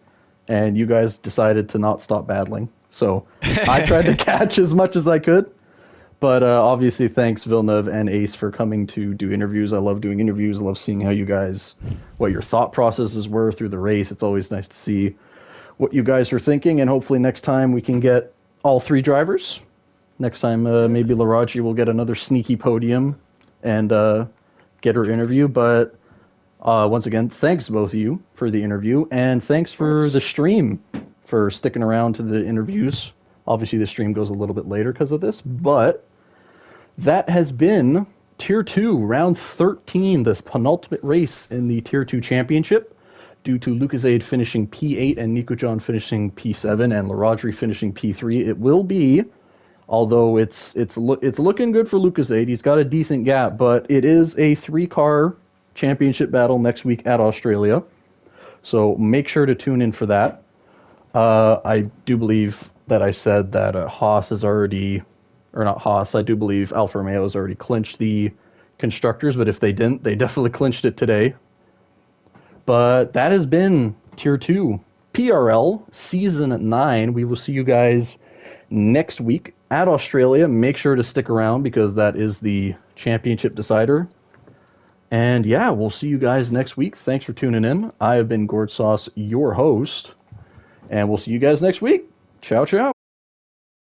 and you guys decided to not stop battling. So I tried to catch as much as I could. But obviously, thanks Villeneuve and Ace for coming to do interviews. I love doing interviews. I love seeing how you guys, what your thought processes were through the race. It's always nice to see what you guys are thinking, and hopefully next time we can get all 3 drivers. Next time, maybe Laraji will get another sneaky podium and get her interview. But once again, thanks both of you for the interview, and thanks for the stream for sticking around to the interviews. Obviously, the stream goes a little bit later because of this, but that has been Tier 2, Round 13, the penultimate race in the Tier 2 Championship. Due to Lucasade finishing P8 and Nico John finishing P7 and Larodri finishing P3, it will be, although it's looking good for Lucasade, he's got a decent gap, but it is a 3-car championship battle next week at Australia. So make sure to tune in for that. I do believe that I said that Haas has already, or not Haas, I do believe Alfa Romeo has already clinched the constructors, but if they didn't, they definitely clinched it today. But that has been Tier 2 PRL Season 9. We will see you guys next week at Australia. Make sure to stick around because that is the championship decider. And yeah, we'll see you guys next week. Thanks for tuning in. I have been Gord Sauce, your host. And we'll see you guys next week. Ciao, ciao.